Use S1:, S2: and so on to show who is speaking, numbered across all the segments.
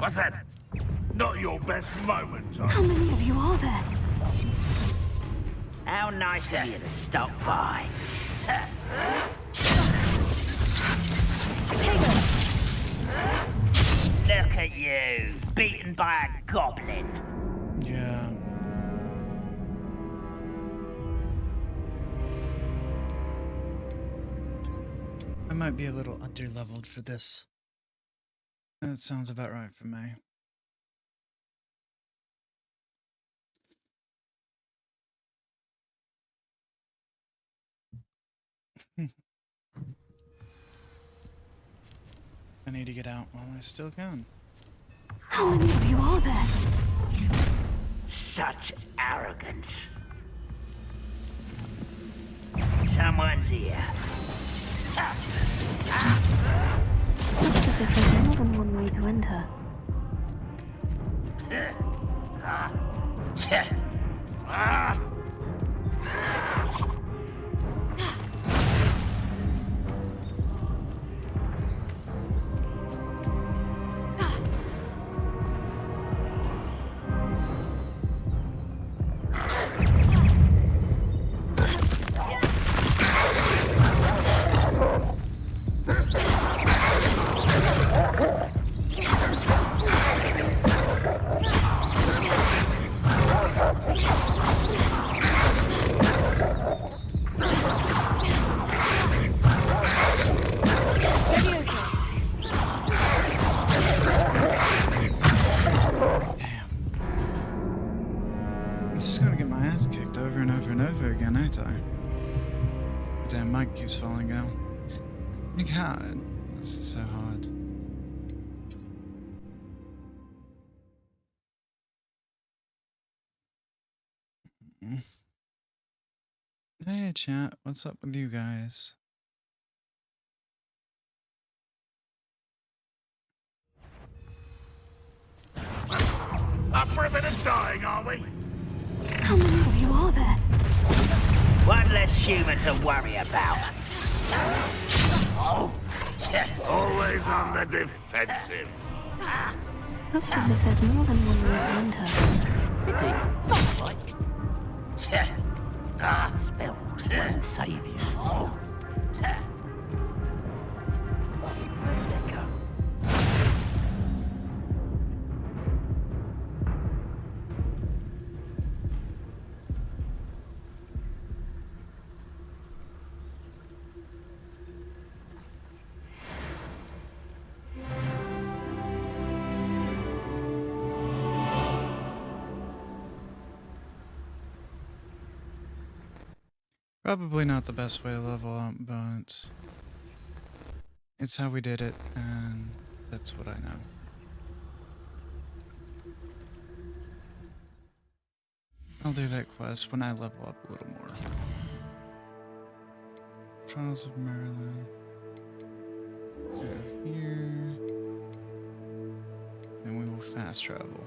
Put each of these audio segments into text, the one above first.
S1: What's that? Not your best moment, huh?
S2: How many of you are there?
S3: How nice of you to stop by. Look at you, beaten by a goblin.
S4: Yeah. I might be a little under-leveled for this. That sounds about right for me. I need to get out while I still can.
S2: How many of you are there?
S3: Such arrogance. Someone's here.
S2: Looks as if there's more than one way to enter.
S4: Damn mic keeps falling out. My God, this is so hard. Hey chat, what's up with you guys?
S1: Up for a bit of dying, are we?
S2: How many of you are there?
S3: One less human to worry about.
S1: Always on the defensive.
S2: Looks as if there's more than one way to enter.
S3: Spelled won't save you. Neko.
S4: Probably not the best way to level up, but it's how we did it, and that's what I know. I'll do that quest when I level up a little more. Trials of Maryland. Here. And we will fast travel.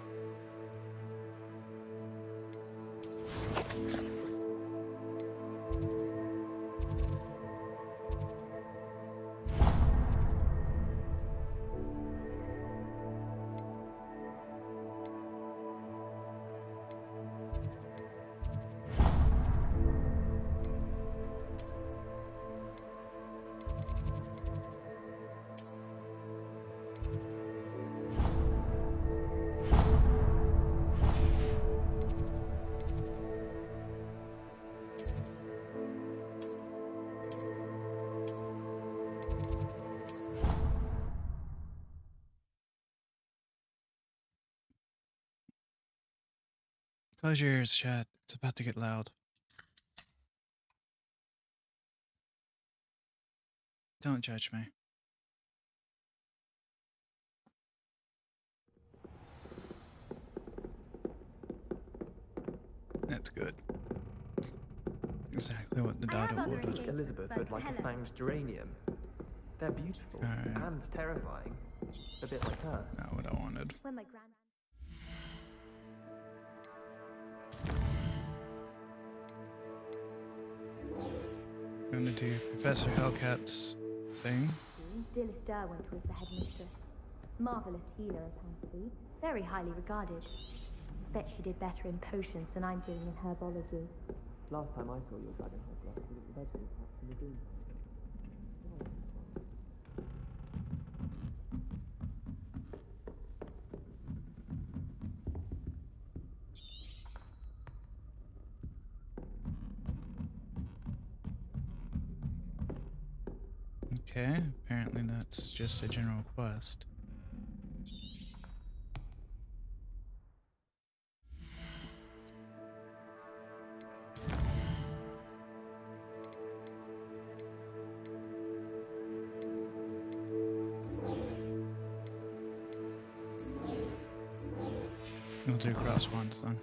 S4: Close your ears, chat. It's about to get loud. Don't judge me. That's good. Exactly what the Dada ordered.
S5: Elizabeth would like a fanged geranium. They're beautiful and terrifying. A bit like her.
S4: Not what I wanted.
S2: When my grand
S4: I'm gonna do Professor Hellcat's thing.
S2: Dillis Derwent was the headmistress.
S6: Marvelous healer, apparently. Very highly regarded. Bet she did better in potions than I'm doing in herbology.
S5: Last time I saw your dragon head glass was at the vegetable patch in the green.
S4: Okay, apparently that's just a general quest. We'll do cross once then.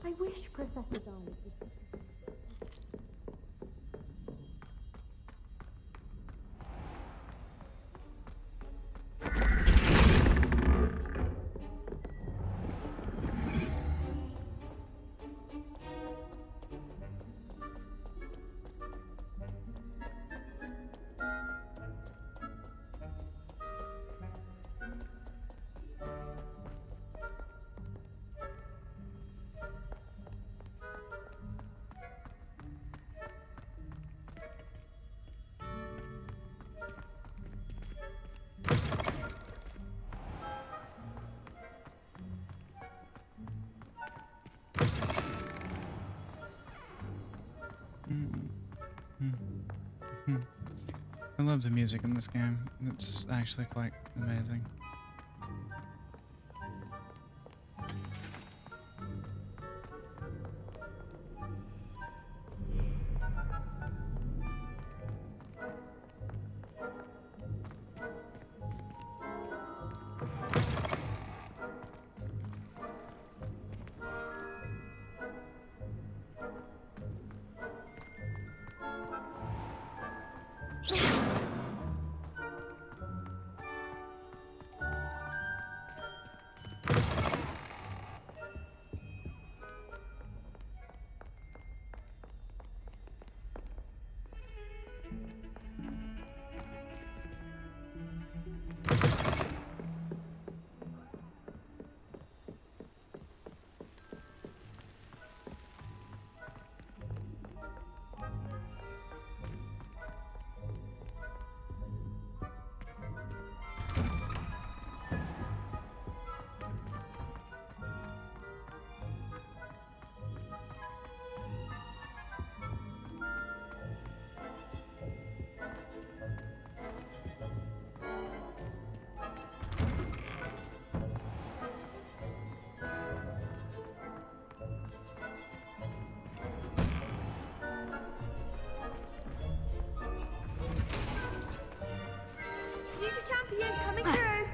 S6: I wish Professor Darling was...
S4: I love the music in this game. It's actually quite amazing.
S6: Coming through.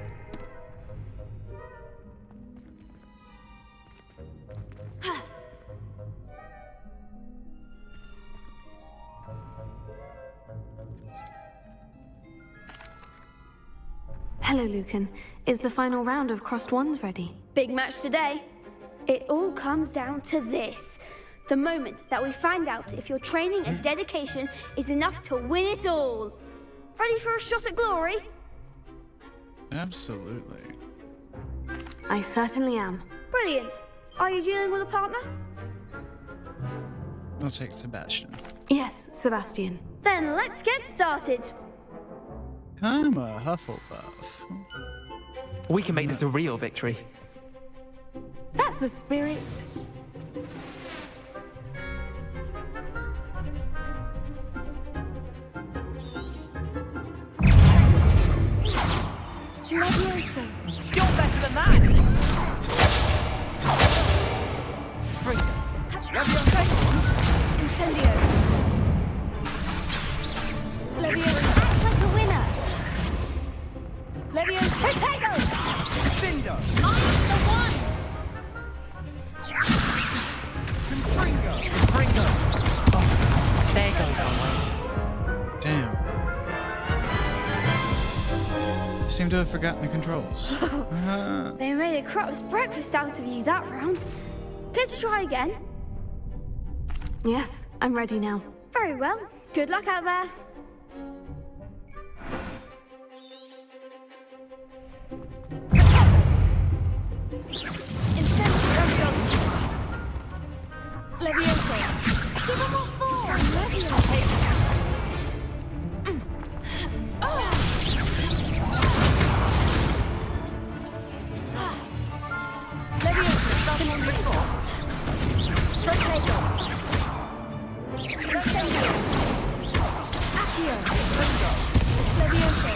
S2: Hello, Lucan. Is the final round of Crossed Wands ready?
S6: Big match today. It all comes down to this. The moment that we find out if your training and dedication is enough to win it all. Ready for a shot at glory?
S4: Absolutely.
S2: I certainly am.
S6: Brilliant. Are you dealing with a partner?
S4: I'll take Sebastian.
S2: Yes, Sebastian.
S6: Then let's get started.
S4: I'm a Hufflepuff.
S5: We can make this a real victory.
S2: That's the spirit.
S6: Leviosa.
S5: You're better than that! Freedom. Leviosa.
S6: Incendio. Leviosa. Act like a winner. Leviosa. Potato.
S5: Cinder.
S6: I'm the one.
S5: Confringo. Confringo. Oh, there goes our way.
S4: Damn. Seem to have forgotten the controls.
S6: They made a crap's breakfast out of you that round. Care to try again?
S2: Yes, I'm ready now.
S6: Very well. Good luck out there.
S2: Levioso. Give him what for? Levioso. Levioso. Starting on the floor. First Neko. Incendio. Accio. Levioso.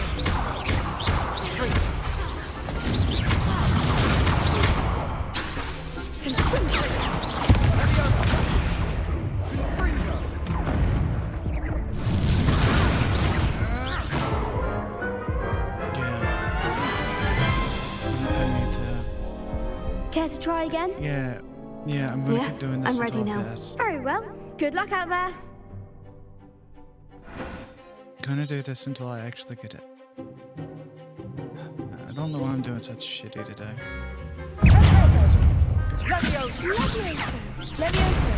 S6: Care to try again?
S4: Yeah, I'm gonna keep doing this
S2: I'm ready
S4: until
S2: now.
S4: this.
S6: Very well. Good luck out there.
S4: Gonna do this until I actually get it. I don't know why I'm doing such shitty today.
S2: Levioso. Levioso.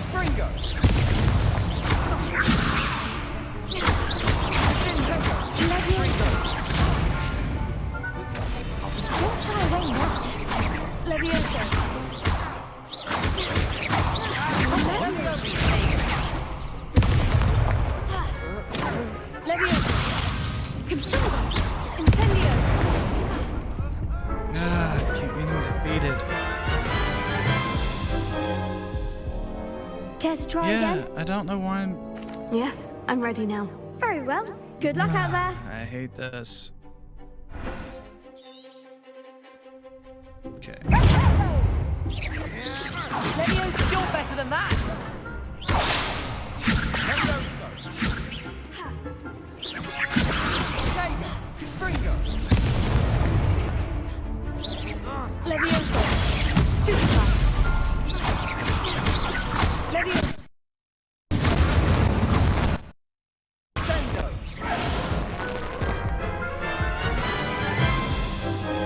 S5: Springo.
S2: Don't try away now. Levioso. Levioso. Confirmo. Incendio.
S4: Ah, I keep getting defeated.
S6: Care to try
S4: Yeah,
S6: again?
S4: I don't know why I'm...
S2: Yes, I'm ready now.
S6: Very well. Good luck out there.
S4: I hate this. Okay.
S2: Levioso.
S5: You're better than that. Springo.
S2: Levioso. Stupefy. Levioso.
S5: Sendo.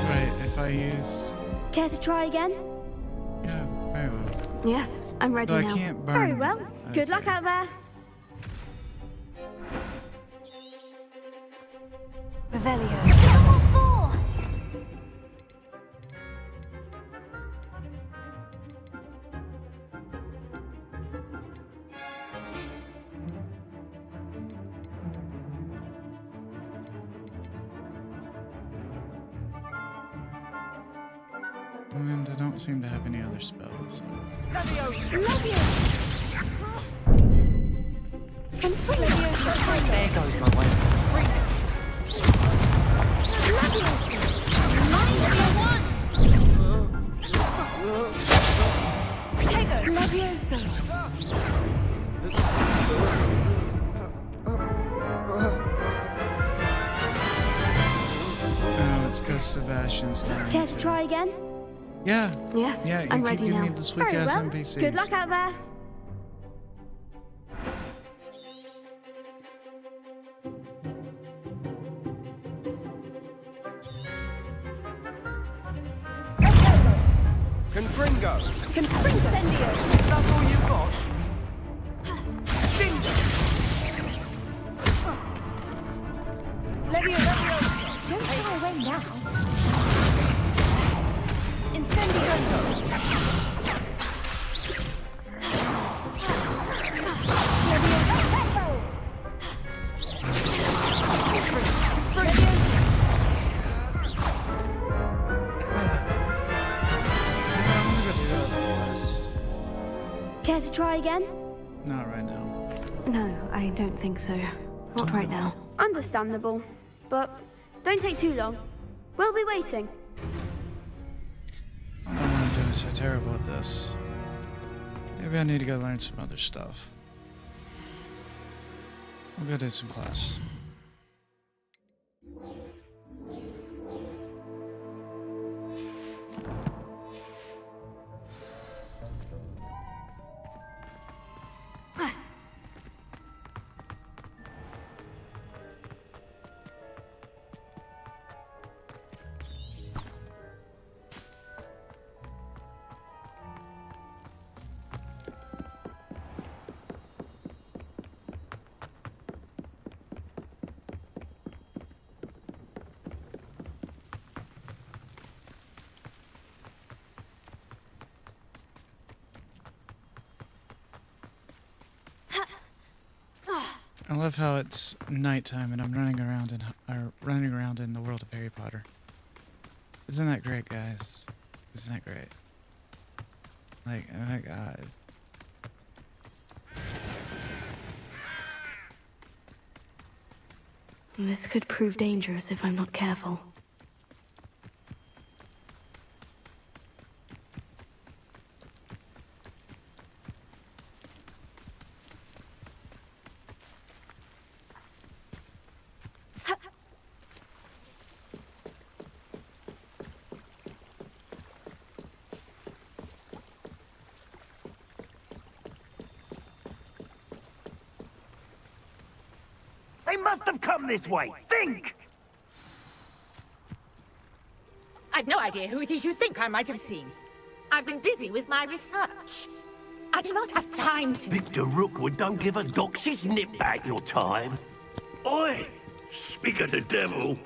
S4: Right, if I use...
S6: Care to try again?
S4: Yeah, very well.
S2: Yes, I'm ready
S4: So I
S2: now.
S4: can't burn.
S6: Very well. Good luck
S4: Okay.
S6: out there.
S2: Revelio.
S4: And I don't seem to have any other spells. So.
S5: There goes my way.
S2: Levioso.
S4: Oh, it's because Sebastian's dying.
S6: Care to
S4: too.
S6: try again?
S4: Yeah.
S2: Yes,
S4: Yeah, you
S2: I'm
S4: keep
S2: ready
S4: giving
S2: now.
S4: me the sweet
S6: Very
S4: ass
S6: well.
S4: NPCs.
S6: Good luck out there.
S5: Confringo.
S2: Incendio.
S5: That's all you've got? Bingo.
S2: Levioso. Don't try away now. Incendio.
S4: I'm gonna go do the quest.
S6: Care to try again?
S4: Not right now.
S2: No, I don't think so. Not right now.
S6: Understandable. But don't take too long. We'll be waiting.
S4: I don't know why I'm doing so terrible at this. Maybe I need to go learn some other stuff. We'll go do some class. I love how it's nighttime and I'm running around in the world of Harry Potter. Isn't that great, guys? Isn't that great? Like, oh my god.
S2: This could prove dangerous if I'm not careful.
S3: They must have come this way. Think!
S7: I've no idea who it is you think I might have seen. I've been busy with my research. I do not have time to...
S1: Victor Rookwood don't give a doxy's nip back your time. Oi! Speak of the devil.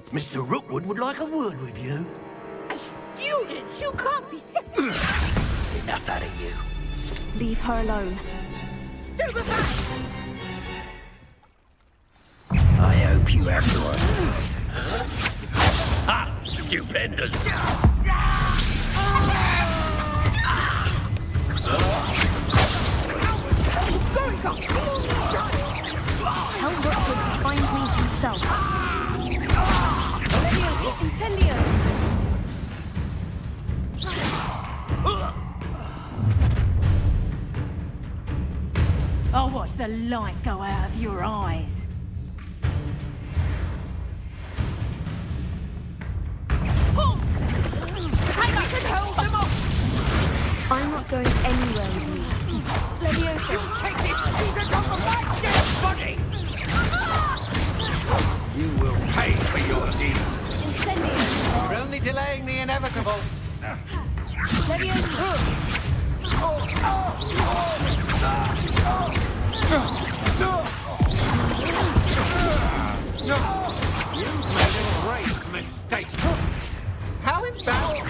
S1: Mr. Rookwood would like a word with you.
S7: A student? You can't be serious.
S1: Enough out of you.
S2: Leave her alone.
S7: Stupefy!
S1: I hope you have one. Ha! Stupendous!
S2: Tell Rookwood to find me himself. Incendio!
S7: I'll watch the light go out of your eyes.
S2: I'm not going anywhere with you. Leviosa!
S3: Take this student off of my dead body!
S1: You will pay for your deed.
S2: Incendio!
S3: You're only delaying the inevitable.
S2: Leviosa!
S1: You've made a great mistake.
S3: How embarrassing!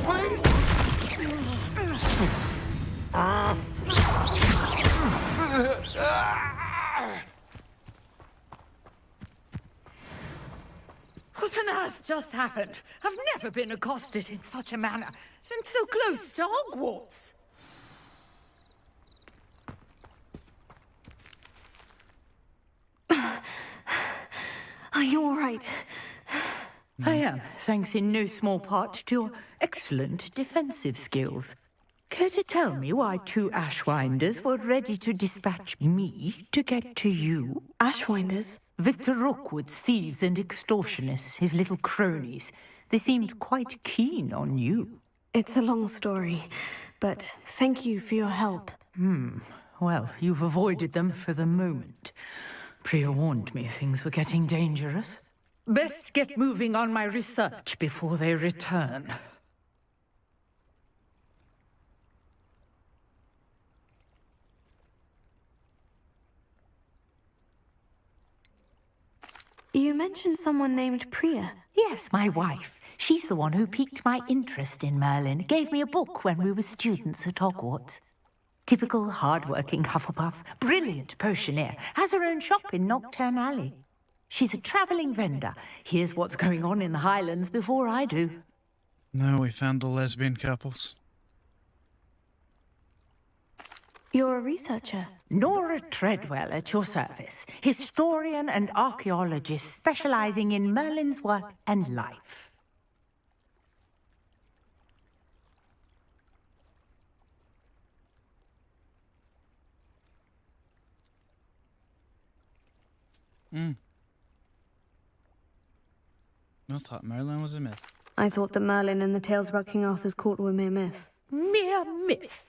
S1: Please.
S7: What on earth just happened? I've never been accosted in such a manner, and so close to Hogwarts.
S2: Are you all right?
S7: I am, thanks in no small part to your excellent defensive skills. Care to tell me why two Ashwinders were ready to dispatch me to get to you?
S2: Ashwinders?
S7: Victor Rookwood's thieves and extortionists, his little cronies. They seemed quite keen on you.
S2: It's a long story, but thank you for your help.
S7: Well, you've avoided them for the moment. Priya warned me things were getting dangerous. Best get moving on my research before they return.
S2: You mentioned someone named Priya.
S7: Yes, my wife. She's the one who piqued my interest in Merlin. Gave me a book when we were students at Hogwarts. Typical hard-working Hufflepuff, brilliant potioneer, has her own shop in Nocturne Alley. She's a travelling vendor. Hears what's going on in the Highlands before I do.
S4: No, we found the lesbian couples.
S2: You're a researcher.
S7: Nora Treadwell at your service, historian and archaeologist specialising in Merlin's work and life.
S4: I thought Merlin was a myth.
S2: I thought that Merlin and the tales about King Arthur's court were mere myth.
S7: Mere myth.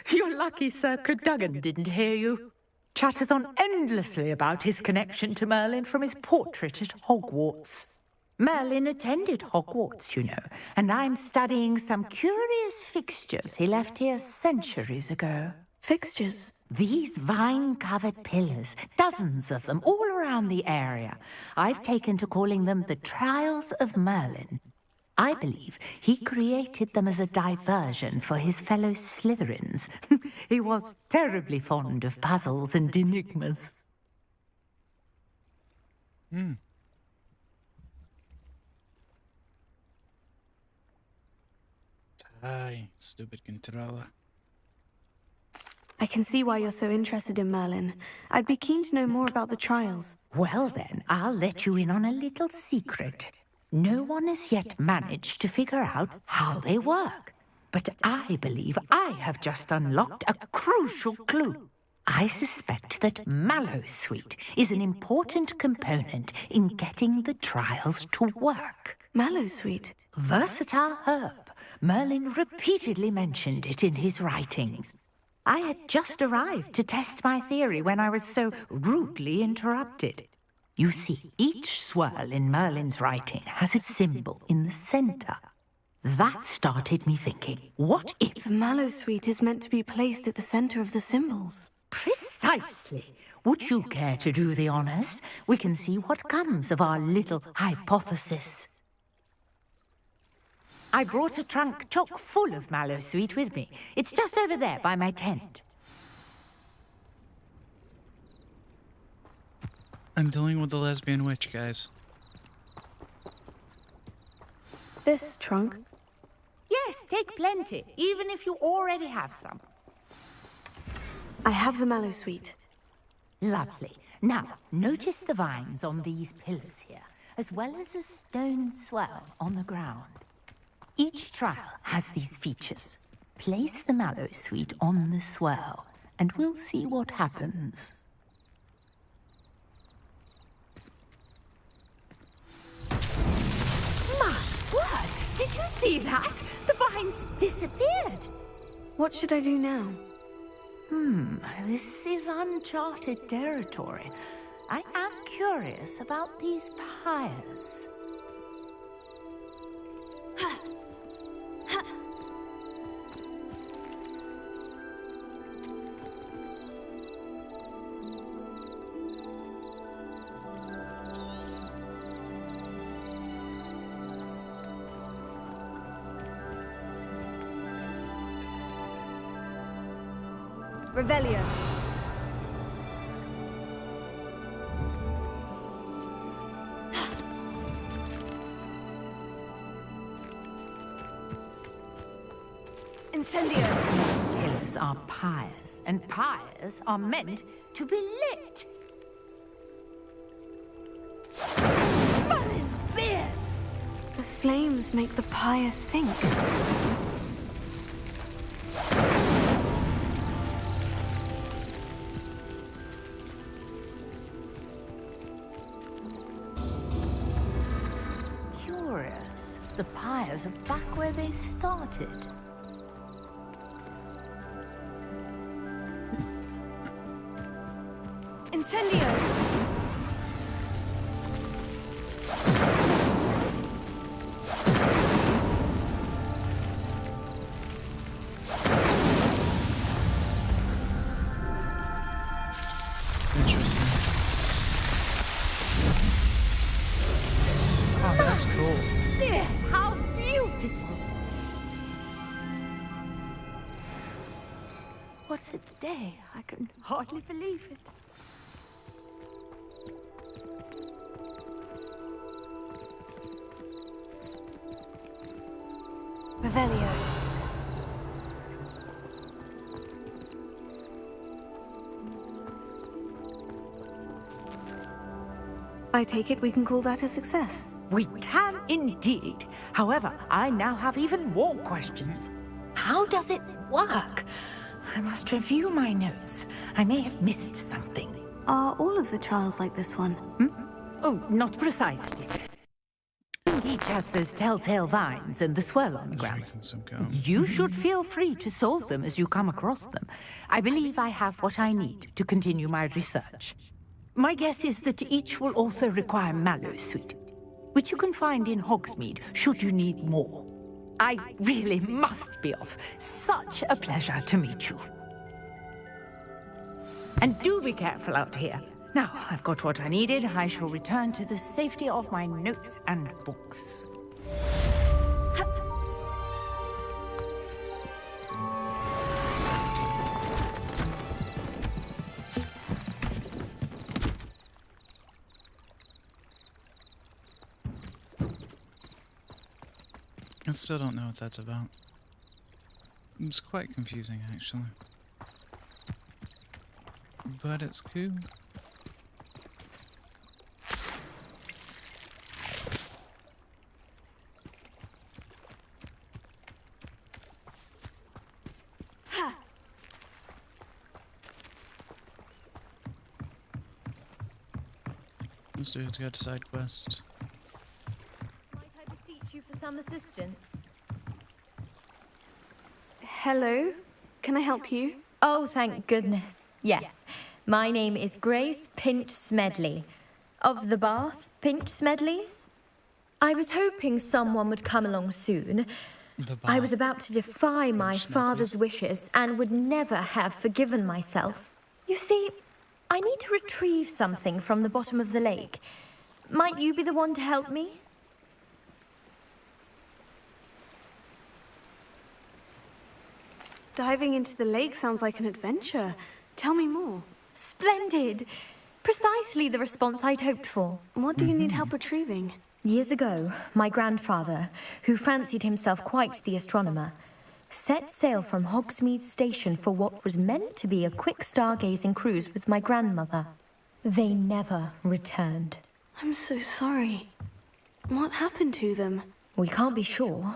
S7: You're lucky Sir Cadogan didn't hear you. Chatters on endlessly about his connection to Merlin from his portrait at Hogwarts. Merlin attended Hogwarts, you know, and I'm studying some curious fixtures he left here centuries ago.
S2: Fixtures?
S7: These vine-covered pillars, dozens of them all around the area. I've taken to calling them the Trials of Merlin. I believe he created them as a diversion for his fellow Slytherins. He was terribly fond of puzzles and enigmas.
S4: Aye, stupid controller.
S2: I can see why you're so interested in Merlin. I'd be keen to know more about the trials.
S7: Well then, I'll let you in on a little secret. No one has yet managed to figure out how they work. But I believe I have just unlocked a crucial clue. I suspect that Mallowsweet is an important component in getting the trials to work.
S2: Mallowsweet.
S7: Versatile herb. Merlin repeatedly mentioned it in his writings. I had just arrived to test my theory when I was so rudely interrupted. You see, each swirl in Merlin's writing has a symbol in the center. That started me thinking, what if...
S2: The Mallowsweet is meant to be placed at the center of the symbols.
S7: Precisely. Would you care to do the honors? We can see what comes of our little hypothesis. I brought a trunk chock full of Mallowsweet with me. It's just over there by my tent.
S4: I'm dealing with the lesbian witch, guys.
S2: This trunk?
S7: Yes, take plenty, even if you already have some.
S2: I have the Mallowsweet.
S7: Lovely. Now, notice the vines on these pillars here, as well as a stone swell on the ground. Each trial has these features. Place the Mallowsweet on the swirl, and we'll see what happens. My word! Did you see that? The vines disappeared!
S2: What should I do now?
S7: This is uncharted territory. I am curious about these pyres.
S2: Revelio. Incendio.
S7: These pillars are pyres, and pyres are meant to be lit. Merlin's beard!
S2: The flames make the pyre sink.
S7: Curious. The pyres are back where they started.
S2: Incendio.
S4: Interesting. Oh, that's cool.
S7: Yes, how beautiful! What a day. I can hardly believe it.
S2: Revelio. I take it we can call that a success.
S7: We can indeed. However, I now have even more questions. How does it work? I must review my notes. I may have missed something.
S2: Are all of the trials like this one?
S7: Oh, not precisely. Each has those telltale vines and the swirl on the ground.
S4: Drinking some gum.
S7: You should feel free to solve them as you come across them. I believe I have what I need to continue my research. My guess is that each will also require Mallowsweet, which you can find in Hogsmeade should you need more. I really must be off. Such a pleasure to meet you. And do be careful out here. Now, I've got what I needed. I shall return to the safety of my notes and books.
S4: I still don't know what that's about. It's quite confusing, actually. But it's cool. Let's do it to get side quest.
S8: Might I beseech you for some assistance?
S2: Hello? Can I help you?
S8: Oh, thank goodness. Yes. My name is Grace Pinch Smedley. Of the Bath Pinch Smedleys? I was hoping someone would come along soon. I was about to defy my father's wishes and would never have forgiven myself. You see, I need to retrieve something from the bottom of the lake. Might you be the one to help me?
S2: Diving into the lake sounds like an adventure. Tell me more.
S8: Splendid! Precisely the response I'd hoped for.
S2: What do you need help retrieving?
S8: Years ago, my grandfather, who fancied himself quite the astronomer, set sail from Hogsmeade Station for what was meant to be a quick stargazing cruise with my grandmother. They never returned.
S2: I'm so sorry. What happened to them?
S8: We can't be sure.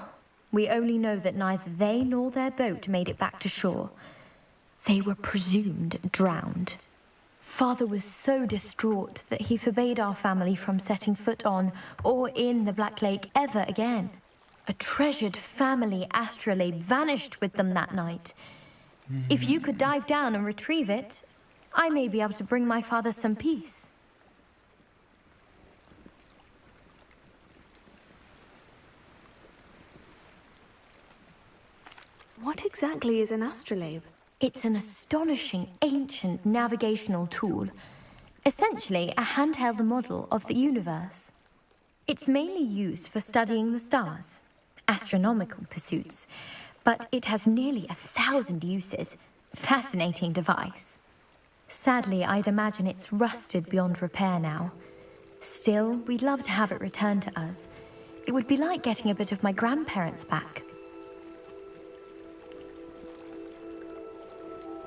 S8: We only know that neither they nor their boat made it back to shore. They were presumed drowned. Father was so distraught that he forbade our family from setting foot on or in the Black Lake ever again. A treasured family astrolabe vanished with them that night. If you could dive down and retrieve it, I may be able to bring my father some peace.
S2: What exactly is an astrolabe?
S8: It's an astonishing ancient navigational tool, essentially a handheld model of the universe. It's mainly used for studying the stars, astronomical pursuits, but it has nearly 1,000 uses. Fascinating device. Sadly, I'd imagine it's rusted beyond repair now. Still, we'd love to have it returned to us. It would be like getting a bit of my grandparents back.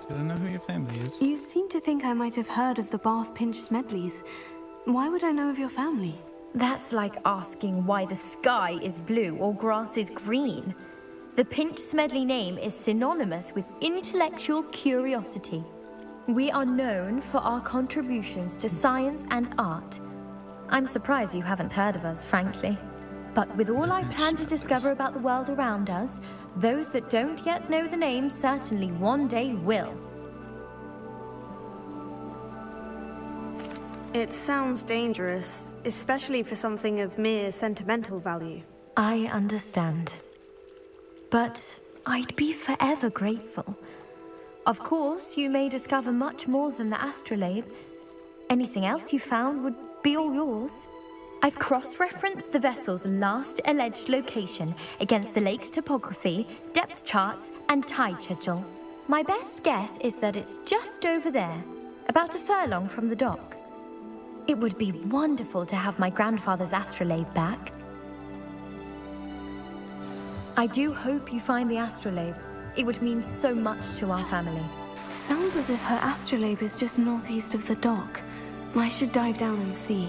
S4: Do I know who your family is?
S2: You seem to think I might have heard of the Bath Pinch Smedleys. Why would I know of your family?
S8: That's like asking why the sky is blue or grass is green. The Pinch Smedley name is synonymous with intellectual curiosity. We are known for our contributions to science and art. I'm surprised you haven't heard of us, frankly. But with all I plan to discover about the world around us, those that don't yet know the name certainly one day will.
S2: It sounds dangerous, especially for something of mere sentimental value.
S8: I understand. But I'd be forever grateful. Of course, you may discover much more than the astrolabe. Anything else you found would be all yours. I've cross-referenced the vessel's last alleged location against the lake's topography, depth charts, and tide schedule. My best guess is that it's just over there, about a furlong from the dock. It would be wonderful to have my grandfather's astrolabe back. I do hope you find the astrolabe. It would mean so much to our family.
S2: Sounds as if her astrolabe is just northeast of the dock. I should dive down and see.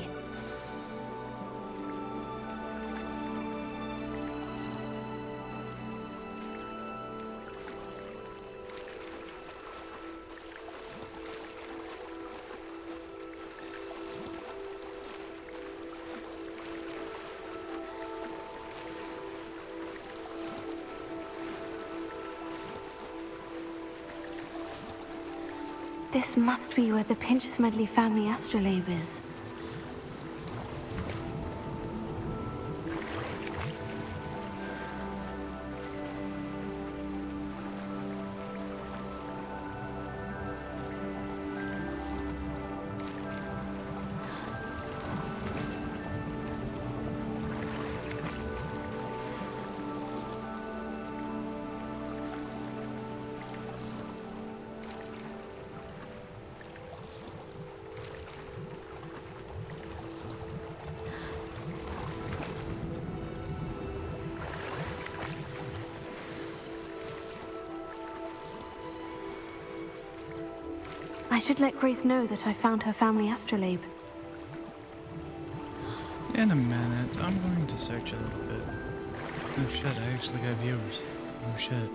S2: This must be where the Pinch Smedley family astrolabe is. I should let Grace know that I found her family astrolabe.
S4: In a minute, I'm going to search a little bit. Oh shit, I actually got viewers. Oh shit.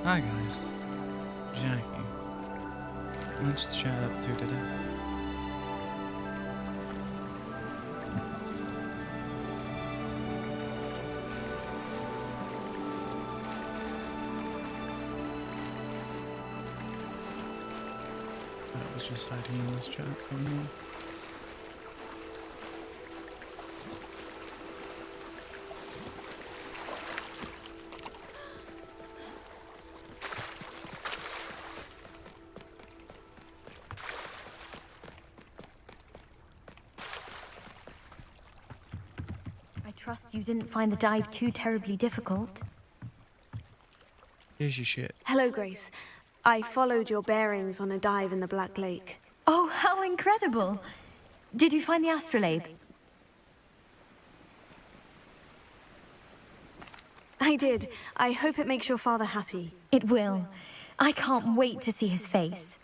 S4: Hi guys. Jackie. What's the chat up to today? I was just hiding in this chat for a moment.
S8: I trust you didn't find the dive too terribly difficult.
S4: Here's your shit.
S2: Hello, Grace. I followed your bearings on a dive in the Black Lake.
S8: Oh, how incredible! Did you find the astrolabe?
S2: I did. I hope it makes your father happy.
S8: It will. I can't wait to see his face.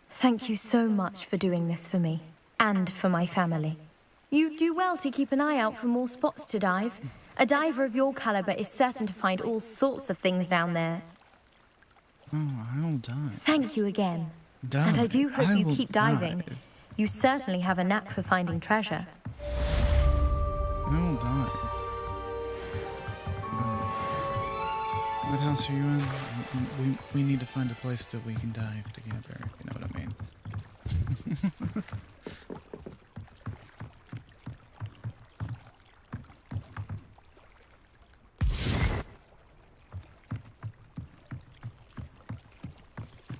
S8: Thank you so much for doing this for me, and for my family. You do well to keep an eye out for more spots to dive. A diver of your caliber is certain to find all sorts of things down there.
S4: Oh, I'll dive.
S8: Thank you again.
S4: Dive.
S8: And I do hope you
S4: will
S8: keep diving.
S4: dive.
S8: You certainly have a knack for finding treasure.
S4: I'll dive. What house are you in? We need to find a place that we can dive together, if you know what I mean.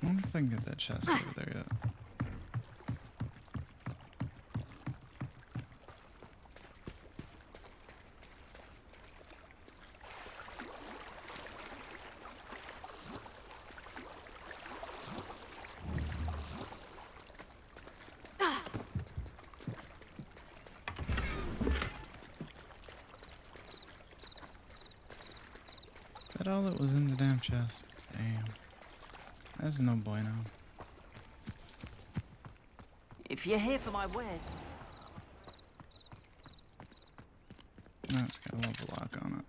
S4: I wonder if I can get that chest over there yet. Is that all that was in the damn chest? Damn. That's no bueno.
S3: If you're here for my wares.
S4: No, it's got a level lock on it.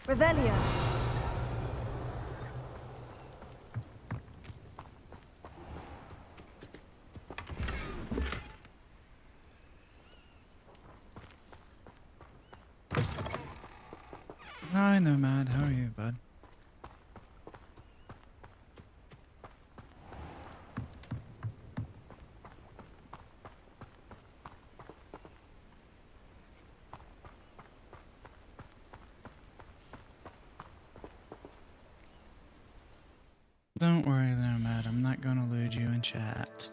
S2: Revelio.
S4: Hi, Nomad. How are you, bud? Don't worry, Nomad. I'm not gonna lose you in chat.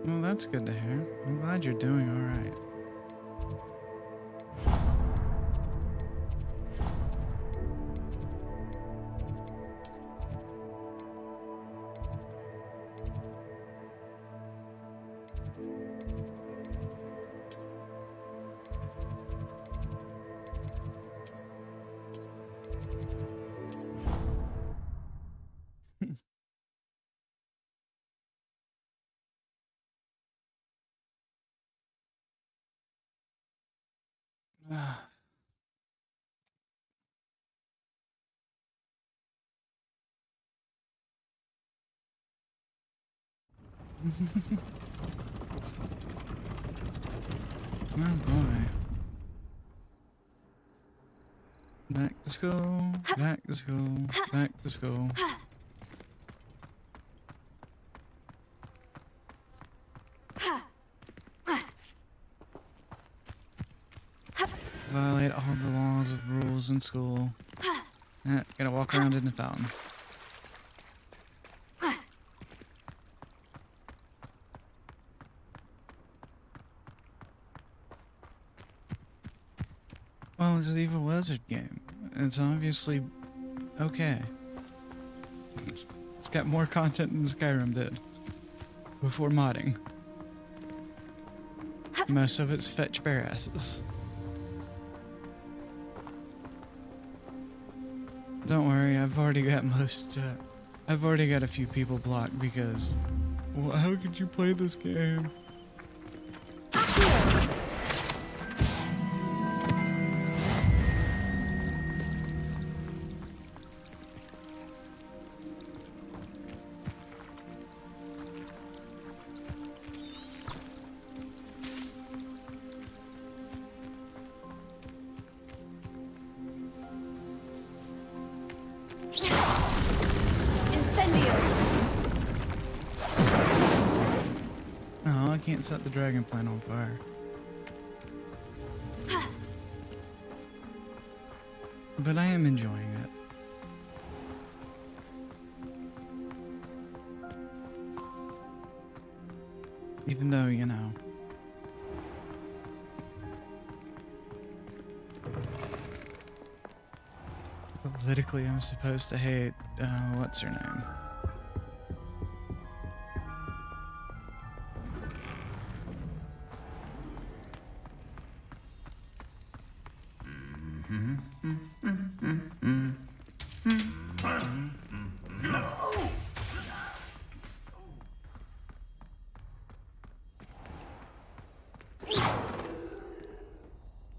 S4: Well, that's good to hear. I'm glad you're doing alright. Oh boy. Back to school, back to school, back to school. Violate all the laws of rules in school. Gotta walk around in the fountain. Well, it's an Evil Wizard game. It's obviously okay. It's got more content than Skyrim did before modding. Most of it's fetch bare asses. Don't worry, I've already got I've already got a few people blocked because, well, how could you play this game? Oh, I can't set the dragon plant on fire. But I am enjoying it. Even though, you know, politically I'm supposed to hate, what's her name?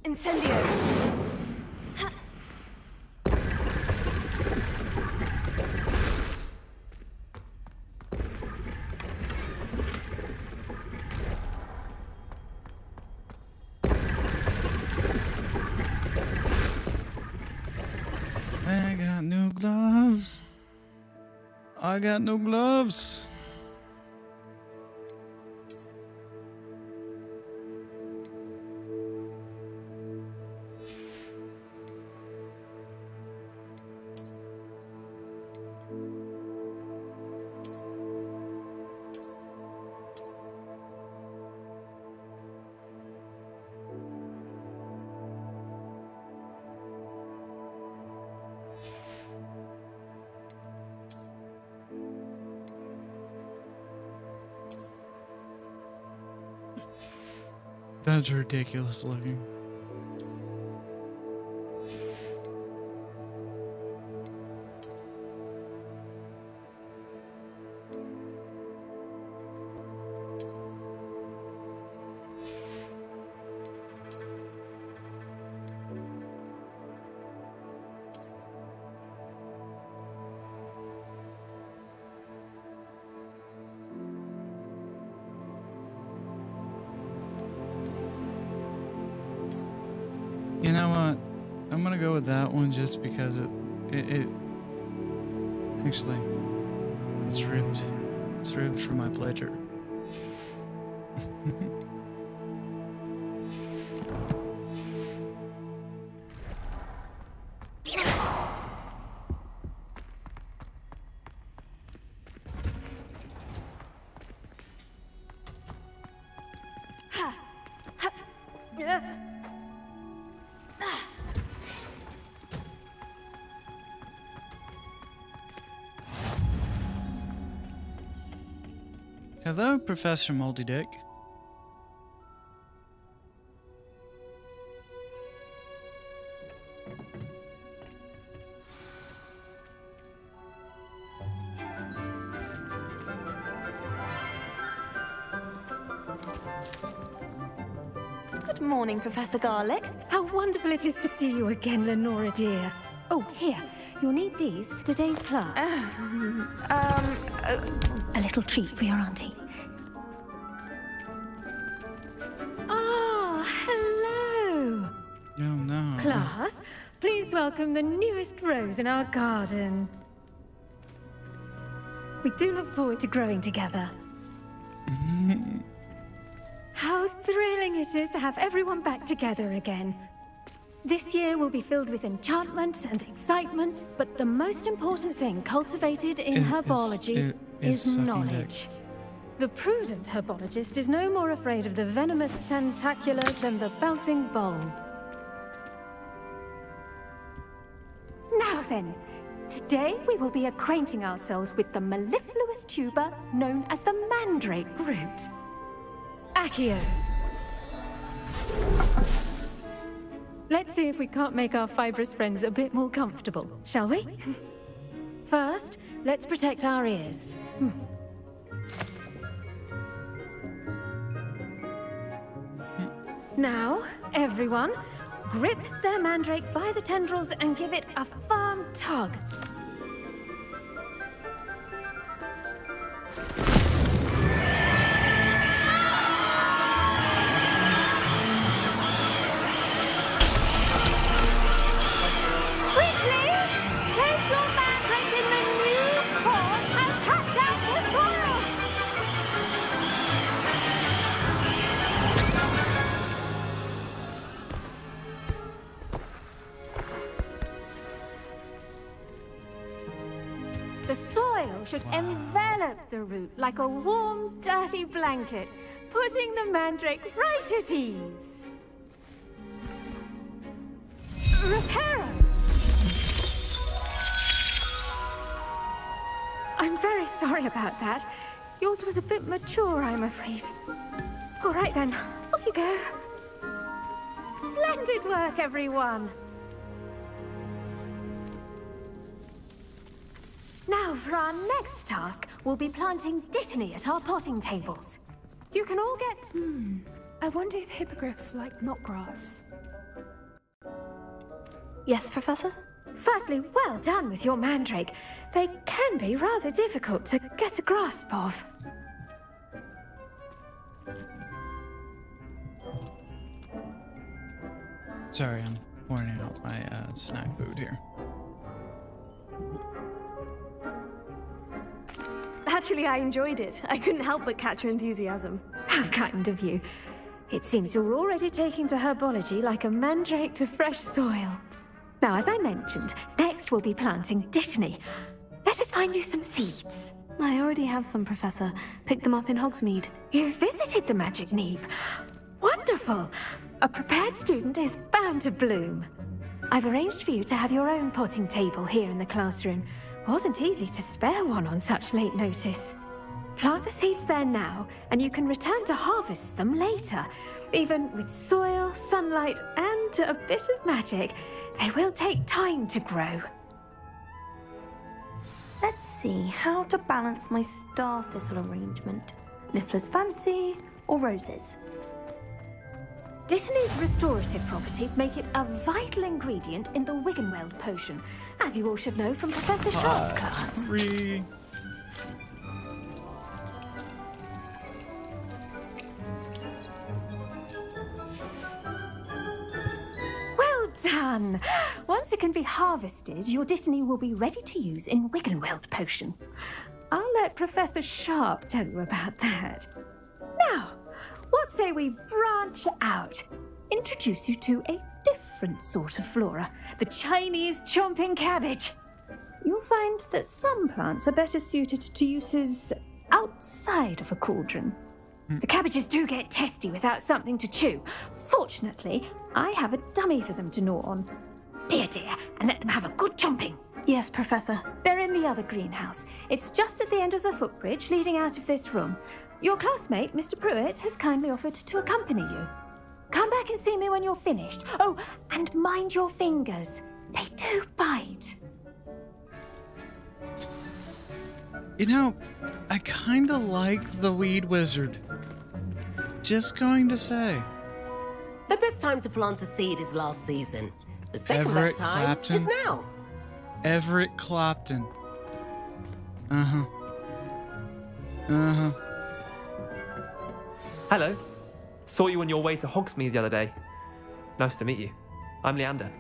S2: Incendio!
S4: I got no gloves. I got no gloves. That's ridiculous looking. You know what? I'm gonna go with that one just because it actually, it's ribbed. It's ribbed for my pleasure. Hello, Professor Moldy Dick.
S2: Good morning, Professor Garlic.
S9: How wonderful it is to see you again, Lenora dear. Oh, here. You'll need these for today's class. A little treat for your auntie. Ah, hello.
S4: Oh no.
S9: Class, please welcome the newest rose in our garden. We do look forward to growing together. How thrilling it is to have everyone back together again. This year will be filled with enchantment and excitement, but the most important thing cultivated in herbology is knowledge. The prudent herbologist is no more afraid of the venomous tentacular than the bouncing bulb. then, today we will be acquainting ourselves with the mellifluous tuber known as the mandrake root. Accio. Let's see if we can't make our fibrous friends a bit more comfortable, shall we? First, let's protect our ears. Now, everyone, grip their mandrake by the tendrils and give it a firm tug. Quickly! Place your mandrake in the new pot and cut down the soil! The soil should envelop the root like a warm, dirty blanket, putting the mandrake right at ease. Reparo! I'm very sorry about that. Yours was a bit mature, I'm afraid. All right then, off you go. Splendid work, everyone! Now, for our next task, we'll be planting dittany at our potting tables. You can all get...
S10: I wonder if hippogriffs like knotgrass.
S2: Yes, Professor?
S9: Firstly, well done with your mandrake. They can be rather difficult to get a grasp of.
S4: Sorry, I'm pouring out my snack food here.
S2: Actually, I enjoyed it. I couldn't help but catch your enthusiasm.
S9: How kind of you. It seems you're already taking to herbology like a mandrake to fresh soil. Now, as I mentioned, next we'll be planting dittany. Let us find you some seeds.
S2: I already have some, Professor. Picked them up in Hogsmeade.
S9: You visited the Magic Neeb. Wonderful! A prepared student is bound to bloom. I've arranged for you to have your own potting table here in the classroom. Wasn't easy to spare one on such late notice. Plant the seeds there now, and you can return to harvest them later. Even with soil, sunlight, and a bit of magic, they will take time to grow.
S2: Let's see how to balance my star thistle arrangement. Niffler's fancy or roses?
S9: Dittany's restorative properties make it a vital ingredient in the Wiggenweld potion, as you all should know from Professor Sharp's class.
S4: Free.
S9: Well done! Once it can be harvested, your dittany will be ready to use in Wiggenweld potion. I'll let Professor Sharp tell you about that. Now, what say we branch out? Introduce you to a different sort of flora, the Chinese chomping cabbage. You'll find that some plants are better suited to uses outside of a cauldron. The cabbages do get testy without something to chew. Fortunately, I have a dummy for them to gnaw on. Here, dear, and let them have a good chomping.
S2: Yes, Professor.
S9: They're in the other greenhouse. It's just at the end of the footbridge leading out of this room. Your classmate, Mr. Pruitt, has kindly offered to accompany you. Come back and see me when you're finished. Oh, and mind your fingers. They do bite.
S4: You know, I kinda like the weed wizard. Just going to say.
S11: The best time to plant a seed is last season. The second
S4: Everett
S11: best time
S4: Clapton.
S11: is now.
S4: Everett Clapton. Uh-huh. Uh-huh.
S5: Hello. Saw you on your way to Hogsmeade the other day. Nice to meet you. I'm Leander.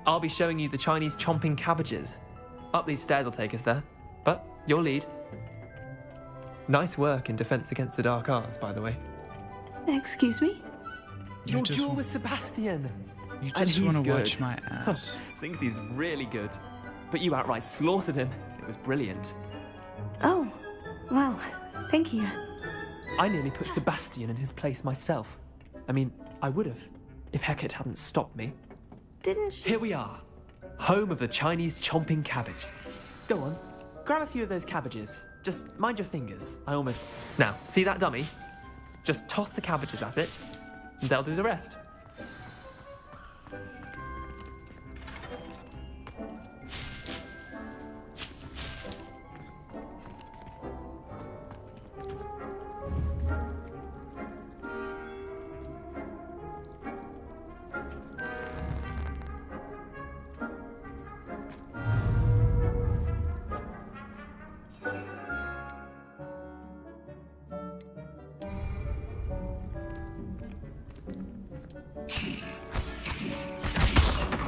S5: I'll be showing you the Chinese chomping cabbages. Up these stairs will take us there. But your lead. Nice work in Defense Against the Dark Arts, by the way.
S2: Excuse me?
S5: Your duel with Sebastian.
S4: You
S5: And
S4: just
S5: he's
S4: want to
S5: good.
S4: watch my ass.
S5: Thinks he's really good. But you outright slaughtered him. It was brilliant.
S2: Oh, well, thank you.
S5: I nearly put Sebastian in his place myself. I mean, I would have, if Hecate hadn't stopped me.
S2: Didn't she?
S5: Here we are. home of the Chinese chomping cabbage. Go on, grab a few of those cabbages. Just mind your fingers. Now, see that dummy? Just toss the cabbages at it, and they'll do the rest.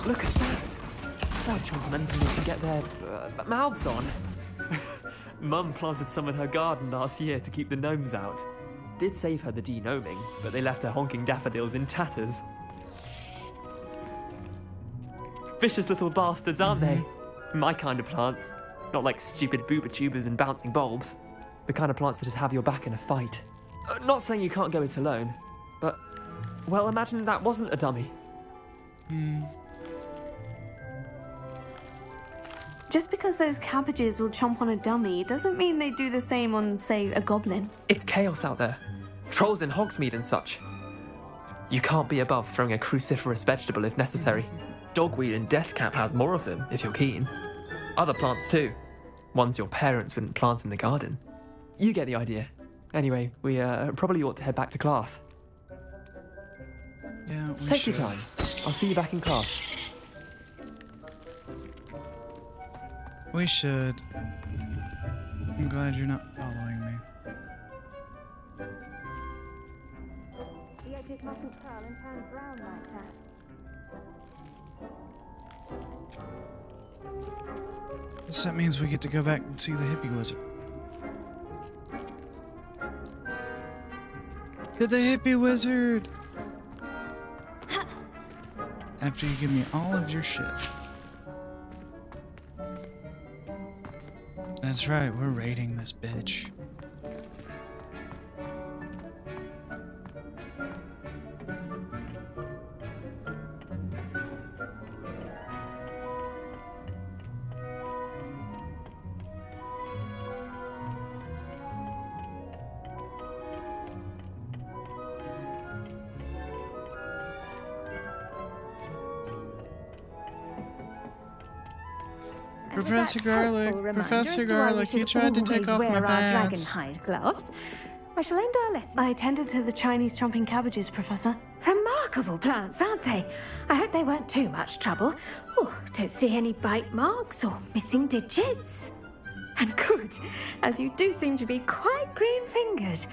S5: Look at that! They'll chomp on anything they can get their mouths on. Mum planted some in her garden last year to keep the gnomes out. Did save her the de-gnoming, but they left her honking daffodils in tatters. Vicious little bastards, aren't they? My kind of plants. Not like stupid booba tubers and bouncing bulbs. The kind of plants that just have your back in a fight. Not saying you can't go it alone, but, well, imagine that wasn't a dummy.
S2: Just because those cabbages will chomp on a dummy doesn't mean they do the same on, say, a goblin.
S5: It's chaos out there. Trolls in Hogsmeade and such. You can't be above throwing a cruciferous vegetable if necessary. Dogweed and deathcap has more of them, if you're keen. Other plants too. Ones your parents wouldn't plant in the garden. You get the idea. Anyway, we probably ought to head back to class.
S4: Yeah, we
S5: Take
S4: should.
S5: your time. I'll see you back in class.
S4: We should. I'm glad you're not following me.
S6: The edges mustn't curl and turn brown like that.
S4: Guess that means we get to go back and see the hippie wizard. To the hippie wizard! After you give me all of your shit. That's right, we're raiding this bitch. Professor Garlic, you tried to take off my pants.
S9: Dragonhide gloves. I shall end our lesson.
S2: I tended to the Chinese chomping cabbages, Professor.
S9: Remarkable plants, aren't they? I hope they weren't too much trouble. Oh, don't see any bite marks or missing digits. And good, as you do seem to be quite green-fingered.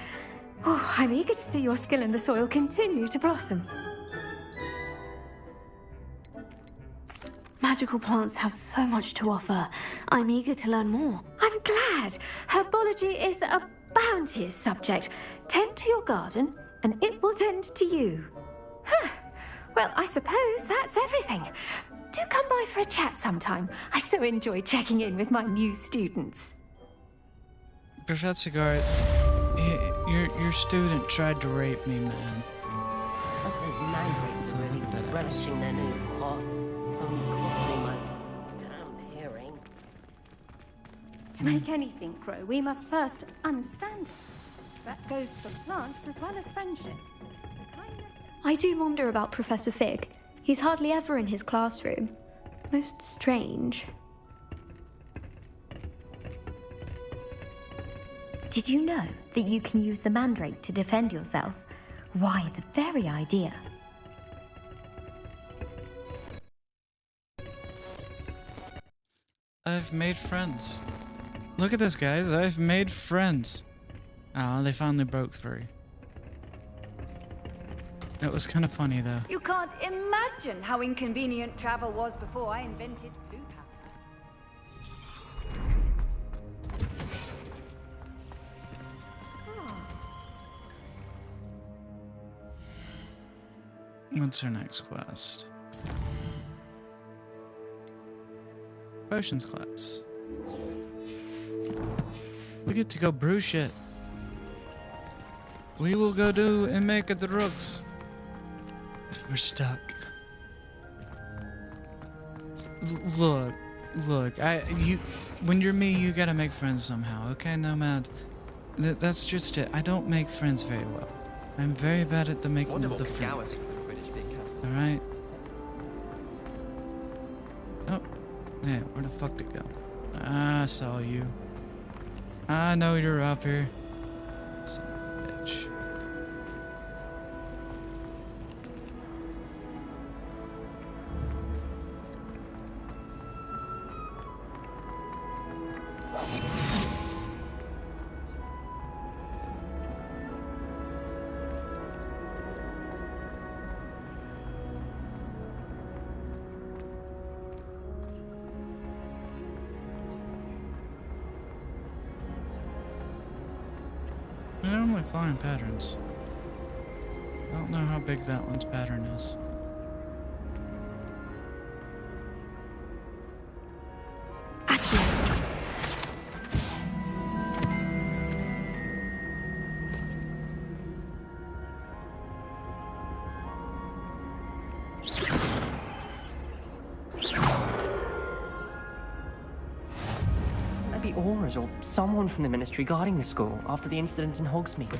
S9: Oh, I'm eager to see your skill in the soil continue to blossom.
S2: Magical plants have so much to offer. I'm eager to learn more.
S9: I'm glad. Herbology is a bounteous subject. Tend to your garden, and it will tend to you. Huh. Well, I suppose that's everything. Do come by for a chat sometime. I so enjoy checking in with my new students.
S4: Professor Garlic, your student tried to rape me, man.
S11: Those mandrakes are really relishing their new pots. Only cost me my damn hearing.
S9: To make anything grow, we must first understand it. That goes for plants as well as friendships.
S8: I do wonder about Professor Fig. He's hardly ever in his classroom. Most strange. Did you know that you can use the mandrake to defend yourself? Why, the very idea.
S4: I've made friends. Look at this, guys. I've made friends. Oh, they finally broke free. It was kind of funny, though.
S12: You can't imagine how inconvenient travel was before I invented blue powder.
S4: What's our next quest? Potions class. We get to go brew shit. We will go do and make the drugs. If we're stuck. Look, when you're me, you gotta make friends somehow, okay, Nomad? That's just it. I don't make friends very well. I'm very bad at the making of the friends. Alright? Oh, yeah, where the fuck did it go? I saw you. I know you're up here. Son of a bitch. I normally find patterns. I don't know how big that one's pattern is.
S13: Maybe Aura's or someone from the ministry guarding the school after the incident in Hogsmeade.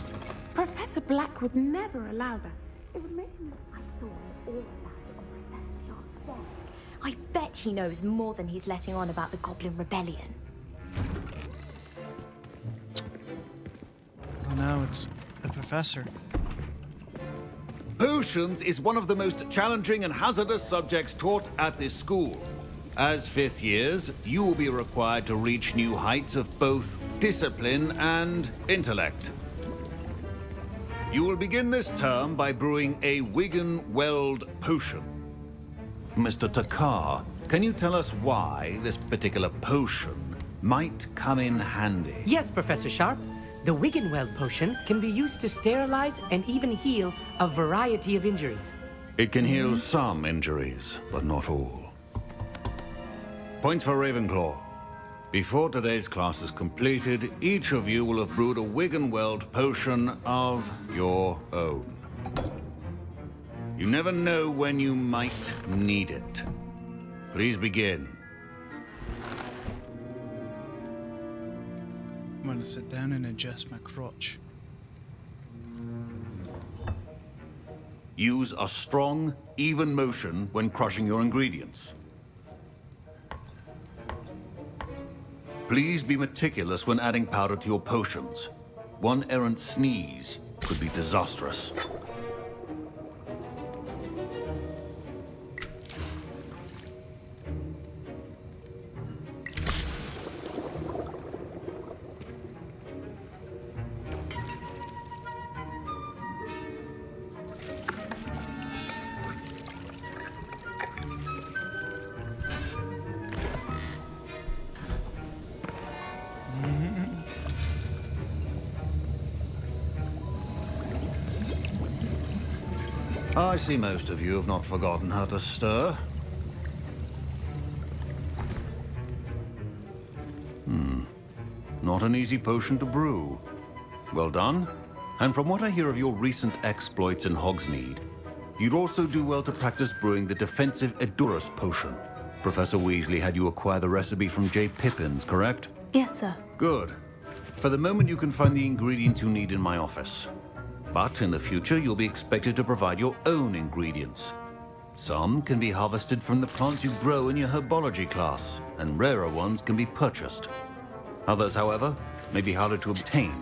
S14: Professor Black would never allow that. It would make him...
S8: I saw an aura lad on Professor Sharp's desk. I bet he knows more than he's letting on about the Goblin Rebellion.
S4: Oh no, it's the professor.
S15: Potions is one of the most challenging and hazardous subjects taught at this school. As fifth years, you will be required to reach new heights of both discipline and intellect. You will begin this term by brewing a Wigan-Weld potion. Mr. Takar, can you tell us why this particular potion might come in handy?
S16: Yes, Professor Sharp. The Wigan-Weld potion can be used to sterilize and even heal a variety of injuries.
S15: It can heal some injuries, but not all. Points for Ravenclaw. Before today's class is completed, each of you will have brewed a Wigan-Weld potion of your own. You never know when you might need it. Please begin.
S4: I'm gonna sit down and adjust my crotch.
S15: Use a strong, even motion when crushing your ingredients. Please be meticulous when adding powder to your potions. One errant sneeze could be disastrous. I see most of you have not forgotten how to stir. Not an easy potion to brew. Well done. And from what I hear of your recent exploits in Hogsmeade, you'd also do well to practice brewing the defensive Edurus potion. Professor Weasley had you acquire the recipe from J. Pippins, correct?
S2: Yes, sir.
S15: Good. For the moment, you can find the ingredients you need in my office. But in the future, you'll be expected to provide your own ingredients. Some can be harvested from the plants you grow in your herbology class, and rarer ones can be purchased. Others, however, may be harder to obtain,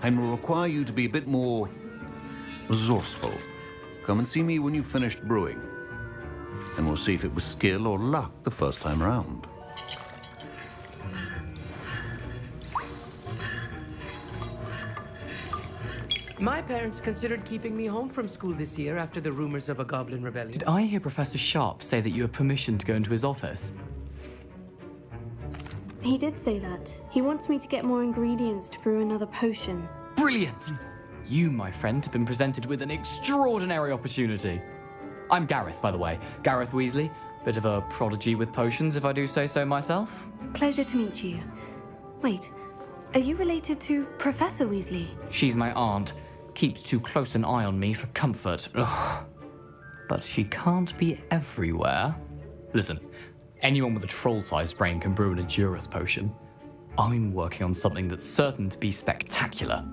S15: and will require you to be a bit more resourceful. Come and see me when you've finished brewing, and we'll see if it was skill or luck the first time around.
S16: My parents considered keeping me home from school this year after the rumors of a Goblin Rebellion.
S17: Did I hear Professor Sharp say that you have permission to go into his office?
S2: He did say that. He wants me to get more ingredients to brew another potion.
S17: Brilliant! You, my friend, have been presented with an extraordinary opportunity. I'm Gareth, by the way. Gareth Weasley. Bit of a prodigy with potions, if I do say so myself.
S2: Pleasure to meet you. Wait, are you related to Professor Weasley?
S17: She's my aunt. Keeps too close an eye on me for comfort. Ugh. But she can't be everywhere. Listen, Anyone with a troll-sized brain can brew an Endurance potion. I'm working on something that's certain to be spectacular.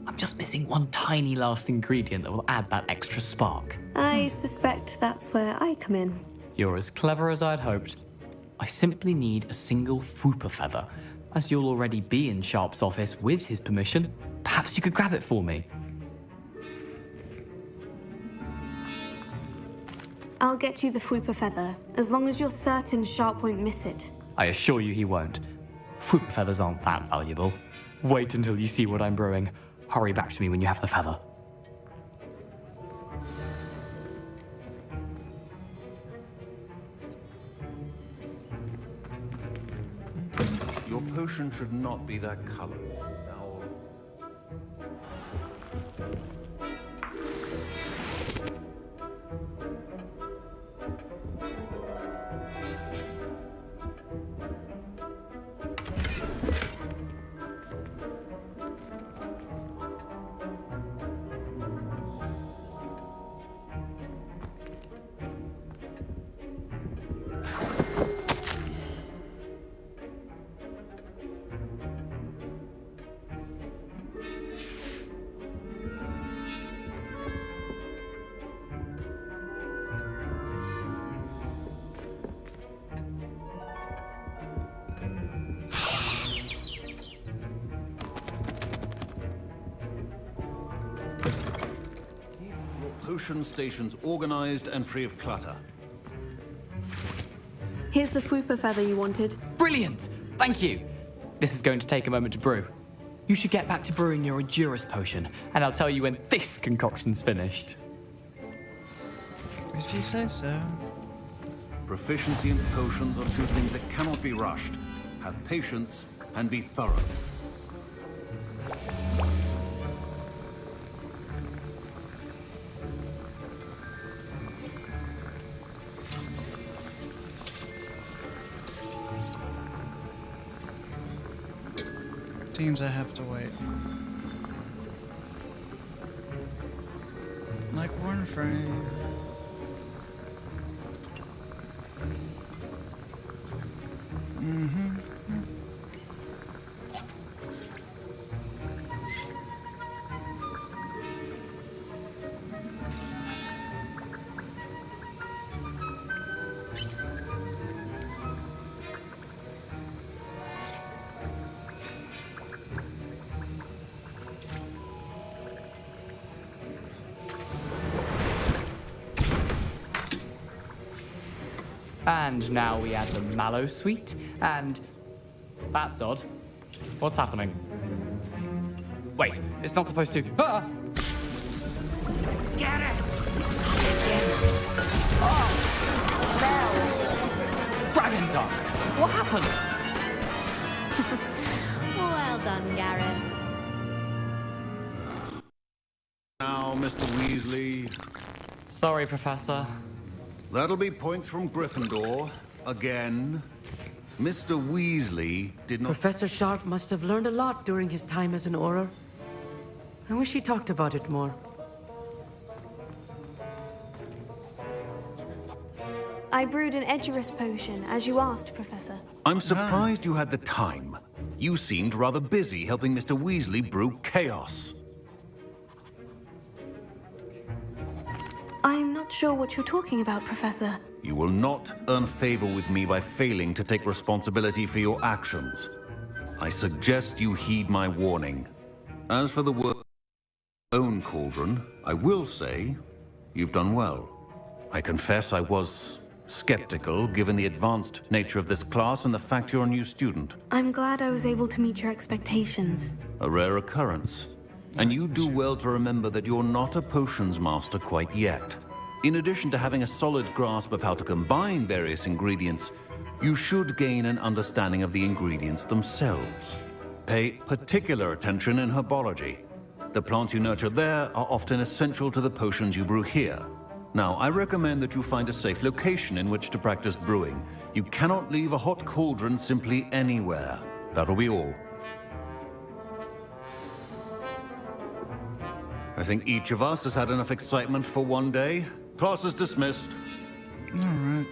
S17: I'm just missing one tiny last ingredient that will add that extra spark.
S2: I suspect that's where I come in.
S17: You're as clever as I'd hoped. I simply need a single Fooper feather. As you'll already be in Sharp's office with his permission, perhaps you could grab it for me.
S2: I'll get you the Fwooper feather, as long as you're certain Sharp won't miss it.
S17: I assure you he won't. Fooper feathers aren't that valuable. Wait until you see what I'm brewing. Hurry back to me when you have the feather.
S15: Your potion should not be that color. Potion stations organized and free of clutter.
S2: Here's the Fwooper feather you wanted.
S17: Brilliant! Thank you! This is going to take a moment to brew. You should get back to brewing your Endurance potion, and I'll tell you when this concoction's finished.
S4: If you say so.
S15: Proficiency in potions are two things that cannot be rushed. Have patience and be thorough.
S4: Seems I have to wait. Like one frame.
S17: And now we add the mallow sweet, and... That's odd. What's happening? Wait, it's not supposed to... Ah!
S3: Get it!
S17: Dragon Duck! What happened?
S8: Well done, Gareth.
S15: Now, Mr. Weasley.
S17: Sorry, Professor.
S15: That'll be points from Gryffindor. Again. Mr. Weasley did not...
S16: Professor Sharp must have learned a lot during his time as an Auror. I wish he talked about it more.
S2: I brewed an Edurus potion, as you asked, Professor.
S15: I'm surprised you had the time. You seemed rather busy helping Mr. Weasley brew chaos.
S2: I'm not sure what you're talking about, Professor.
S15: You will not earn favor with me by failing to take responsibility for your actions. I suggest you heed my warning. As for the word own cauldron, I will say you've done well. I confess I was skeptical, given the advanced nature of this class and the fact you're a new student.
S2: I'm glad I was able to meet your expectations.
S15: A rare occurrence. And you do well to remember that you're not a potions master quite yet. In addition to having a solid grasp of how to combine various ingredients, you should gain an understanding of the ingredients themselves. Pay particular attention in herbology. The plants you nurture there are often essential to the potions you brew here. Now, I recommend that you find a safe location in which to practice brewing. You cannot leave a hot cauldron simply anywhere. That'll be all. I think each of us has had enough excitement for one day. Class is dismissed.
S4: All right.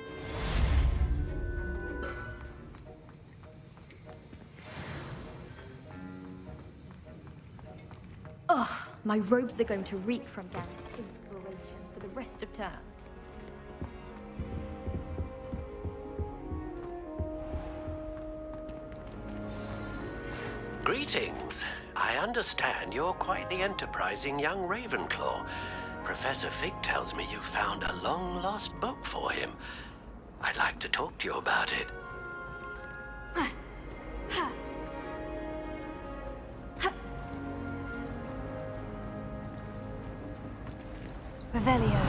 S8: My robes are going to reek from Gareth's inspiration for the rest of term.
S1: Greetings. I understand you're quite the enterprising young Ravenclaw. Professor Fig tells me you found a long-lost book for him. I'd like to talk to you about it.
S2: Revelio.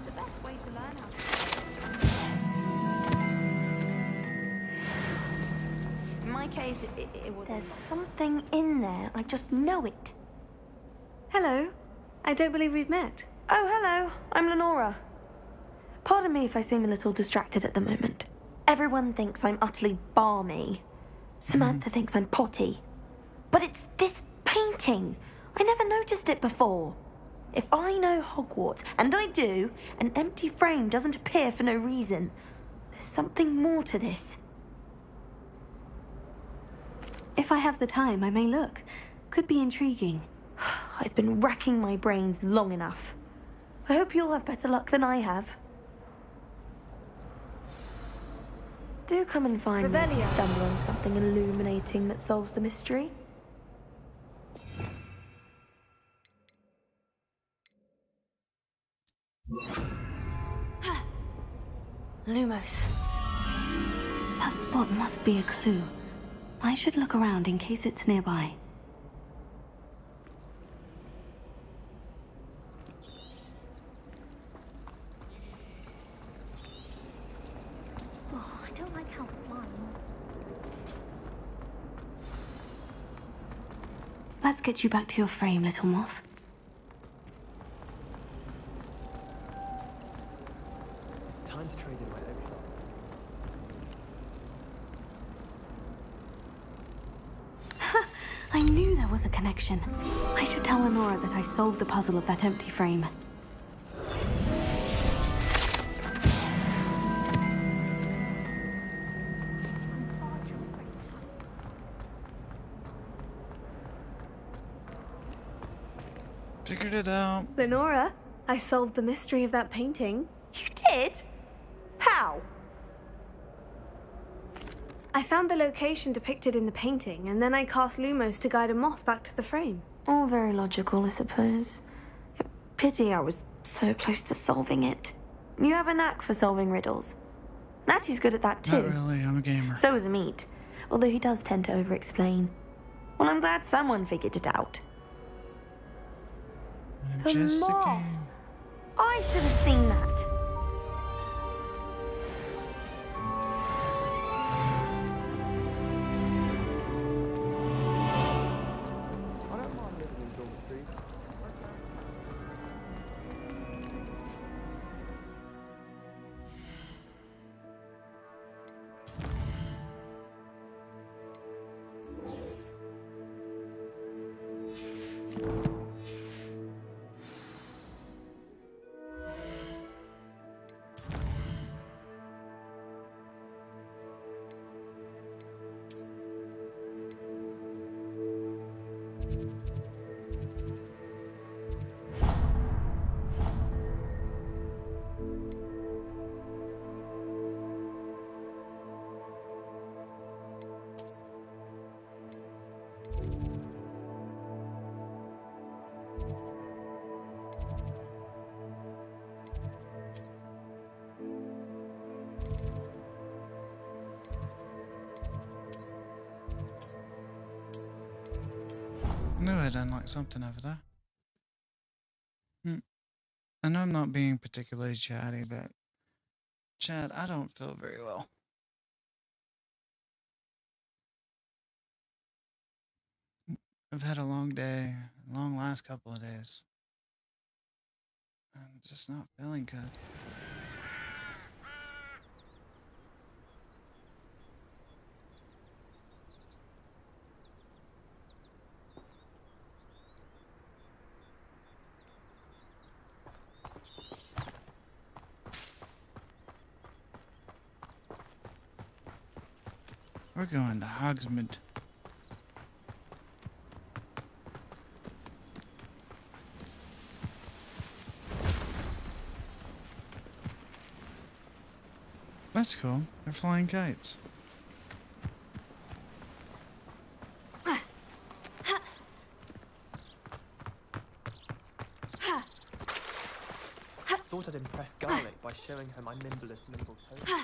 S12: The best way to learn how In my case, it was.
S2: There's something in there. I just know it. Hello. I don't believe we've met. Oh, hello. I'm Lenora. Pardon me if I seem a little distracted at the moment. Everyone thinks I'm utterly balmy. Samantha thinks I'm potty. But it's this painting. I never noticed it before. If I know Hogwarts, and I do, an empty frame doesn't appear for no reason. There's something more to this. If I have the time, I may look. Could be intriguing. I've been racking my brains long enough. I hope you'll have better luck than I have. Do come and find me if you stumble on something illuminating that solves the mystery. Lumos. That spot must be a clue. I should look around in case it's nearby.
S8: Oh, I don't like how flying.
S2: Let's get you back to your frame, little moth.
S5: It's time to trade in my own.
S2: I knew there was a connection. I should tell Lenora that I solved the puzzle of that empty frame.
S4: Figured it out.
S2: Lenora, I solved the mystery of that painting. You did? How? I found the location depicted in the painting, and then I cast Lumos to guide a moth back to the frame. All very logical, I suppose. Pity I was so close to solving it. You have a knack for solving riddles. Natty's good at that too.
S4: Not really, I'm a gamer.
S2: So is Meat, although he does tend to over-explain. Well, I'm glad someone figured it out. The
S4: Just a
S2: moth!
S4: game.
S2: I should have seen that.
S4: I knew I'd unlock something over there. I know I'm not being particularly chatty, but Chad, I don't feel very well. I've had a long day, long last couple of days. I'm just not feeling good. We're going to Hogsmeade. That's cool. They're flying kites.
S5: Thought I'd impress Garlic by showing her my nimblest nimble toe.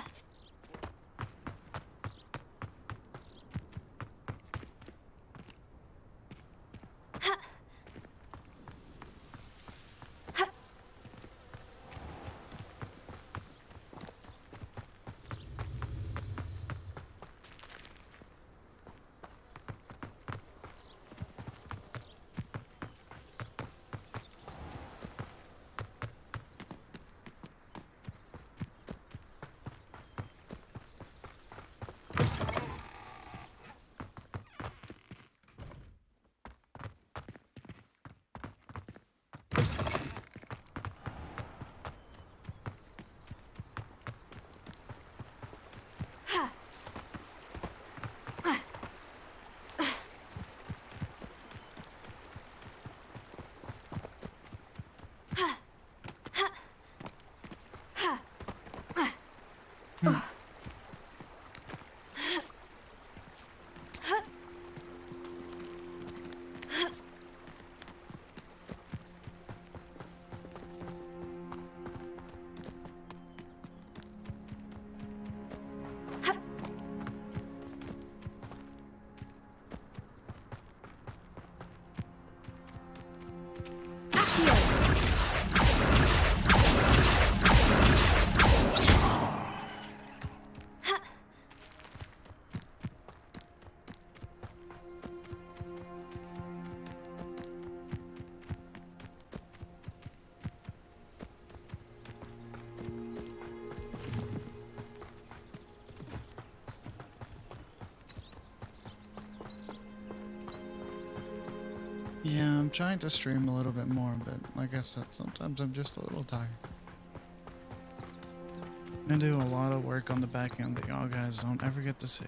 S4: Yeah, I'm trying to stream a little bit more, but like I said, sometimes I'm just a little tired. I do a lot of work on the back end that y'all guys don't ever get to see.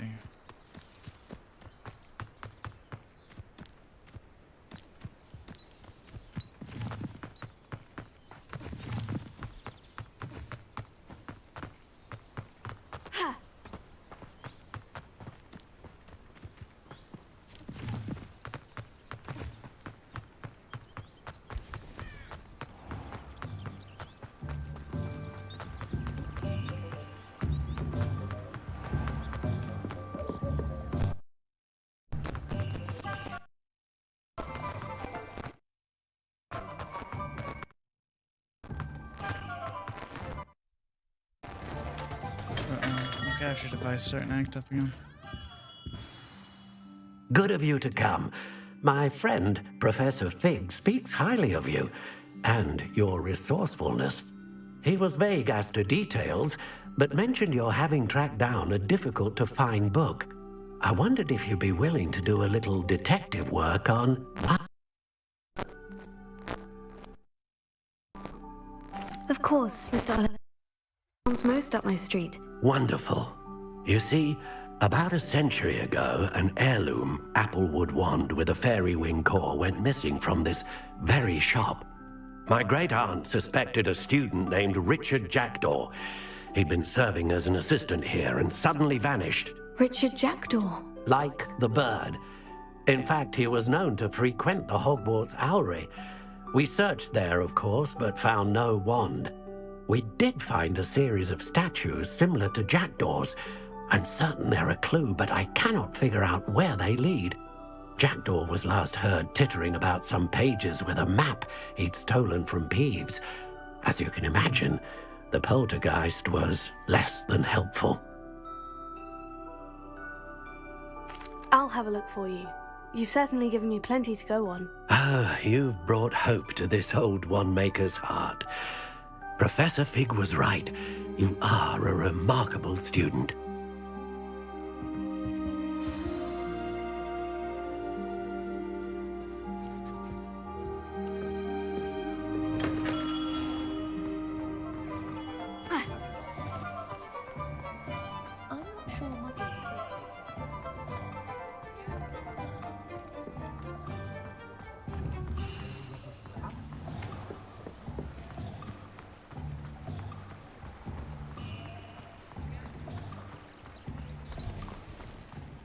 S4: Capture device starting to act up again.
S1: Good of you to come. My friend, Professor Fig, speaks highly of you and your resourcefulness. He was vague as to details, but mentioned your having tracked down a difficult-to-find book. I wondered if you'd be willing to do a little detective work on...
S2: Of course, Mr. Oliver. Sounds most up my street.
S1: Wonderful. You see, about a century ago, an heirloom applewood wand with a fairy wing core went missing from this very shop. My great-aunt suspected a student named Richard Jackdaw. He'd been serving as an assistant here and suddenly vanished.
S2: Richard Jackdaw?
S1: Like the bird. In fact, he was known to frequent the Hogwarts Owlery. We searched there, of course, but found no wand. We did find a series of statues similar to Jackdaw's. I'm certain they're a clue, but I cannot figure out where they lead. Jackdaw was last heard tittering about some pages with a map he'd stolen from Peeves. As you can imagine, the poltergeist was less than helpful.
S2: I'll have a look for you. You've certainly given me plenty to go on.
S1: Ah, you've brought hope to this old one-maker's heart. Professor Fig was right. You are a remarkable student.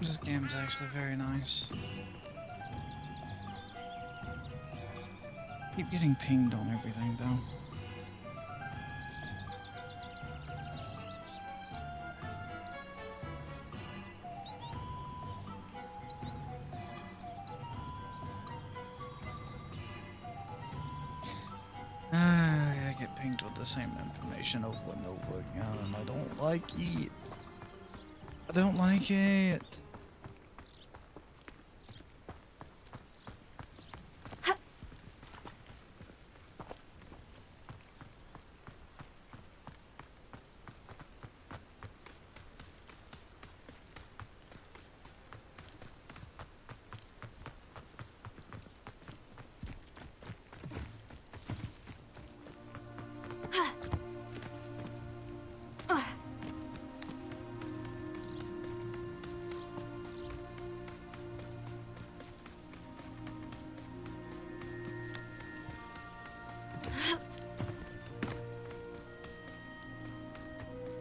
S4: This game's actually very nice. Keep getting pinged on everything though. I get pinged with the same information over and over again, and I don't like it. I don't like it.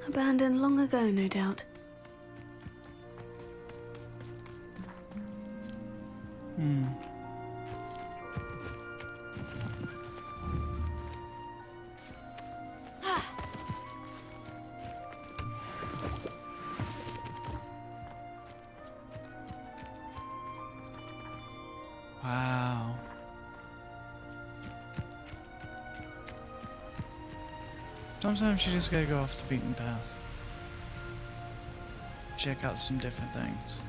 S2: Abandoned long ago, no doubt.
S4: Wow. Sometimes you just gotta go off the beaten path. Check out some different things.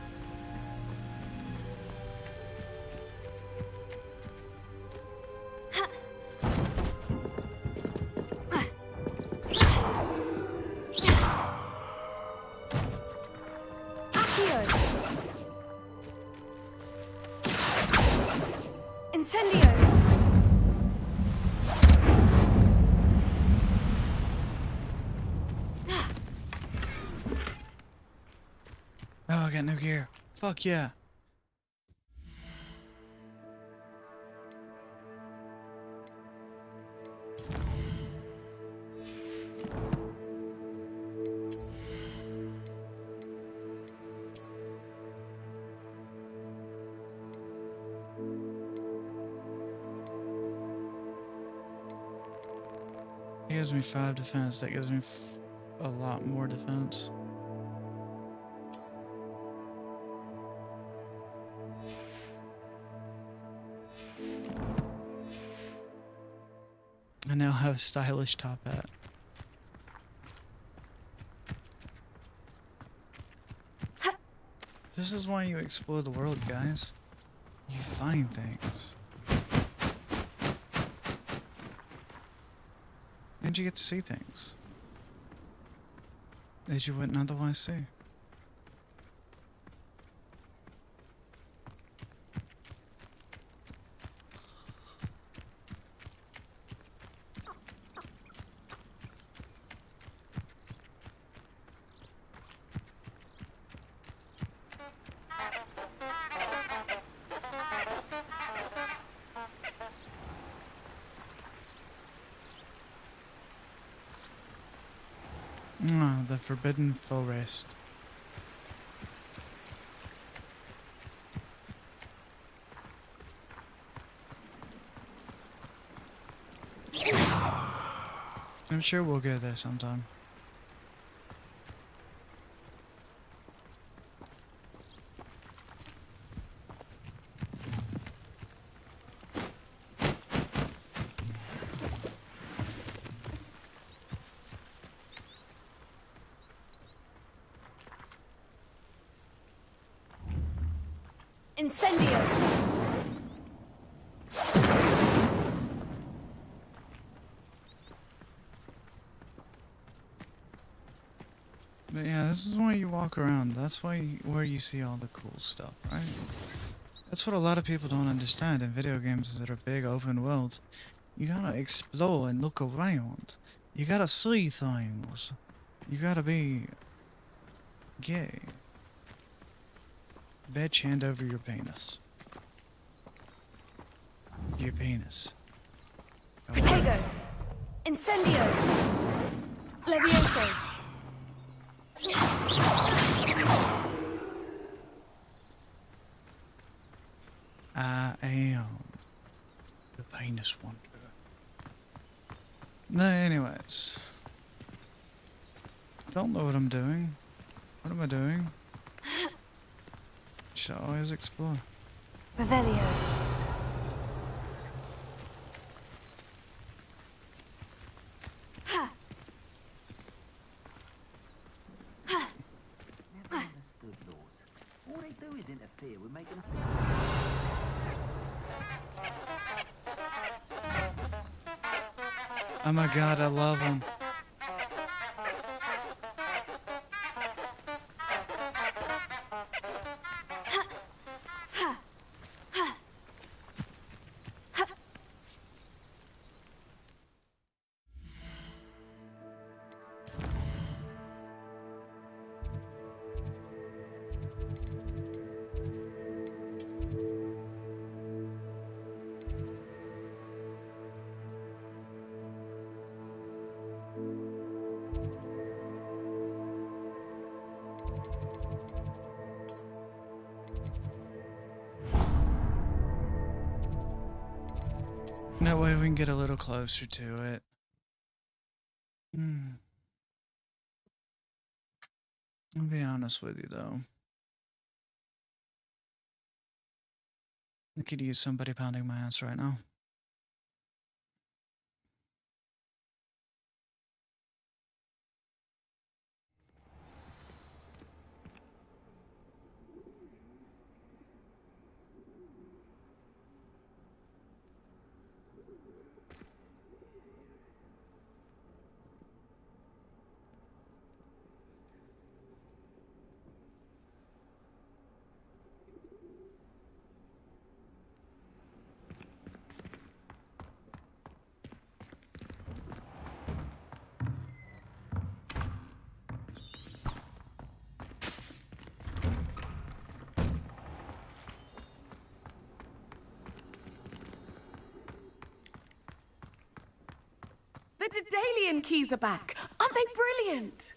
S4: Oh, I got new gear. Fuck yeah. It gives me 5 defense. That gives me a lot more defense. I now have a stylish top hat. This is why you explore the world, guys. You find things. And you get to see things that you wouldn't otherwise see. The Forbidden Forest. I'm sure we'll go there sometime.
S2: Incendio!
S4: But yeah, this is why you walk around. That's why where you see all the cool stuff, right? That's what a lot of people don't understand in video games that are big open worlds. You gotta explore and look around. You gotta see things. You gotta be gay. Bitch, hand over your penis. Your penis.
S2: Protego! Incendio! Levioso!
S4: I am the penis wanderer. No, anyways. Don't know what I'm doing. What am I doing? Should always explore.
S2: Revelio.
S18: All they do is interfere with making
S4: Oh my god, I love him. That way we can get a little closer to it. I'll be honest with you though. I could use somebody pounding my ass right now.
S19: The Daedalian keys are back. Aren't they brilliant?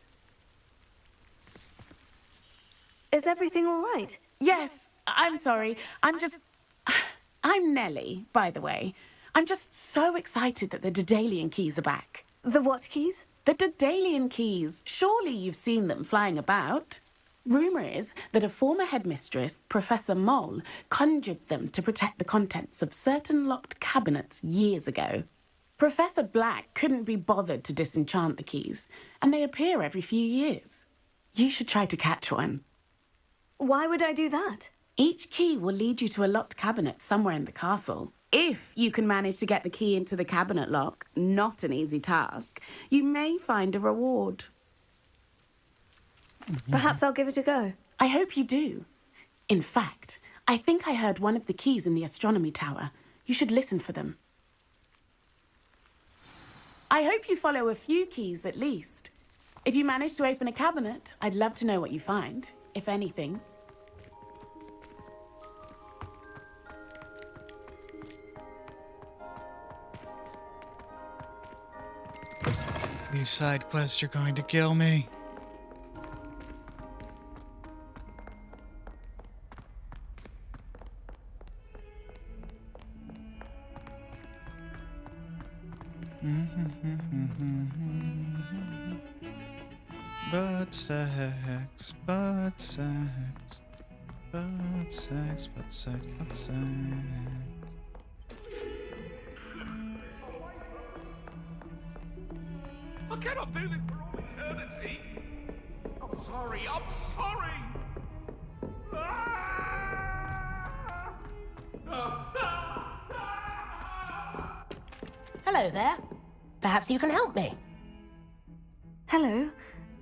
S2: Is everything all right?
S19: Yes, I'm sorry. I'm Nellie, by the way. I'm just so excited that the Daedalian keys are back.
S2: The what keys?
S19: The Daedalian keys. Surely you've seen them flying about. Rumour is that a former headmistress, Professor Moll, conjured them to protect the contents of certain locked cabinets years ago. Professor Black couldn't be bothered to disenchant the keys, and they appear every few years. You should try to catch one.
S2: Why would I do that?
S19: Each key will lead you to a locked cabinet somewhere in the castle. If you can manage to get the key into the cabinet lock, not an easy task, you may find a reward.
S2: Perhaps I'll give it a go.
S19: I hope you do. In fact, I think I heard one of the keys in the astronomy tower. You should listen for them. I hope you follow a few keys at least. If you manage to open a cabinet, I'd love to know what you find, if anything.
S4: These side quests are going to kill me. But sex, but sex, but sex, but sex, but sex.
S20: I cannot do this for all eternity. I'm sorry, I'm sorry.
S11: Hello there. Perhaps you can help me.
S2: Hello.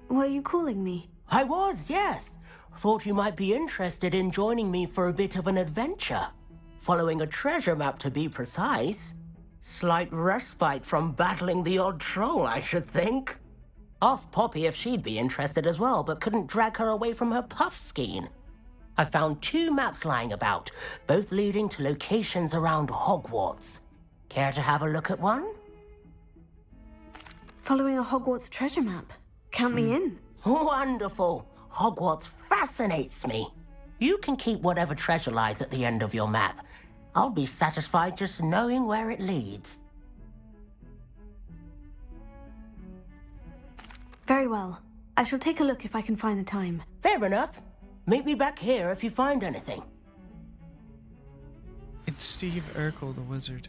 S2: Were you calling me?
S11: I was, yes. Thought you might be interested in joining me for a bit of an adventure. Following a treasure map, to be precise. Slight respite from battling the odd troll, I should think. Asked Poppy if she'd be interested as well, but couldn't drag her away from her puff skein. I found 2 maps lying about, both leading to locations around Hogwarts. Care to have a look at one?
S2: Following a Hogwarts treasure map. Count me in.
S11: Wonderful. Hogwarts fascinates me. You can keep whatever treasure lies at the end of your map. I'll be satisfied just knowing where it leads.
S2: Very well. I shall take a look if I can find the time.
S11: Fair enough. Meet me back here if you find anything.
S4: It's Steve Urkel, the wizard.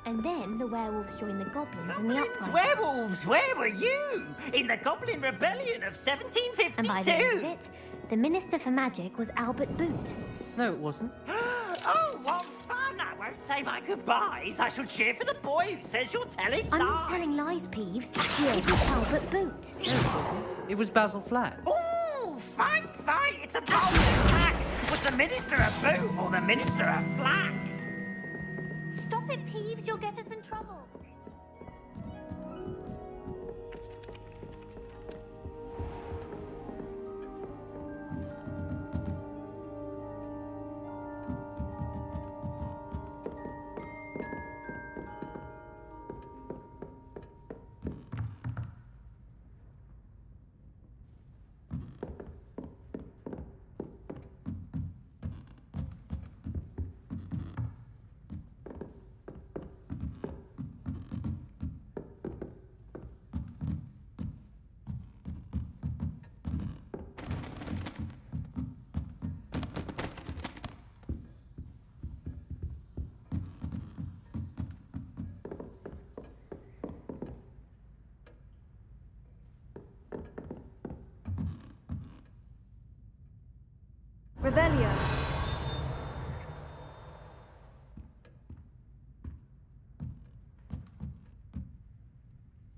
S21: And then the werewolves joined the goblins in the uprising.
S3: Werewolves, where were you? In the Goblin Rebellion of 1752?
S21: And by the end of it, the Minister for Magic was Albert Boot.
S13: No, it wasn't.
S3: Oh, what fun! I won't say my goodbyes. I shall cheer for the boy who says you're telling
S21: I'm
S3: lies.
S21: not telling lies, Peeves. Yeah, it was Albert Boot.
S13: No, it wasn't. It was Basil Flat.
S3: Ooh, fight! It's a bold attack! Was the Minister a boot or the Minister a flack?
S21: Stop it, Peeves. You'll get us in trouble.
S2: Revelio.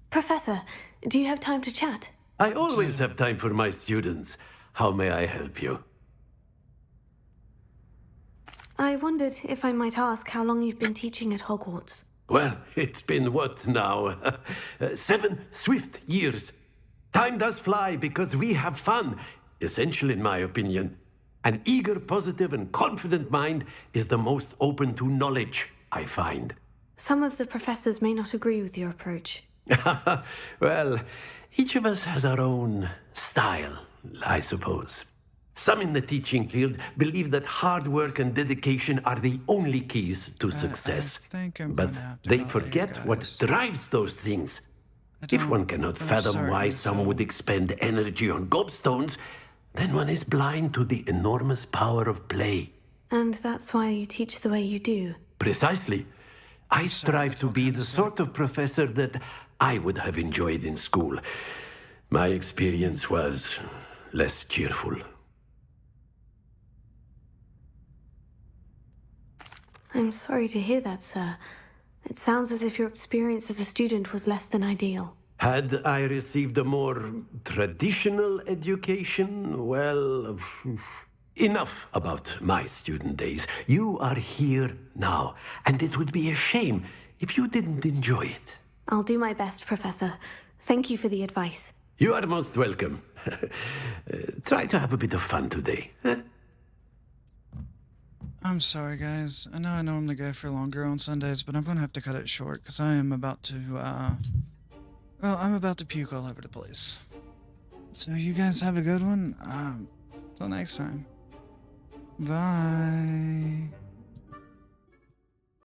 S2: Professor, do you have time to chat?
S1: I always have time for my students. How may I help you?
S2: I wondered if I might ask how long you've been teaching at Hogwarts.
S1: Well, it's been what now? 7 swift years. Time does fly because we have fun. Essential in my opinion. An eager, positive, and confident mind is the most open to knowledge, I find.
S2: Some of the professors may not agree with your approach.
S1: Well, each of us has our own style, I suppose. Some in the teaching field believe that hard work and dedication are the only keys to success. But they forget what drives those things. If one cannot fathom why some would expend energy on gobstones, then one is blind to the enormous power of play.
S2: And that's why you teach the way you do.
S1: Precisely. I strive to be the sort of professor that I would have enjoyed in school. My experience was less cheerful.
S2: I'm sorry to hear that, sir. It sounds as if your experience as a student was less than ideal.
S1: Had I received a more traditional education, well, enough about my student days. You are here now, and it would be a shame if you didn't enjoy it.
S2: I'll do my best, Professor. Thank you for the advice.
S1: You are most welcome. Try to have a bit of fun today. Huh?
S4: I'm sorry, guys. I know I normally go for longer on Sundays, but I'm going to have to cut it short because I am about to, well, I'm about to puke all over the place. So you guys have a good one. Till next time. Bye.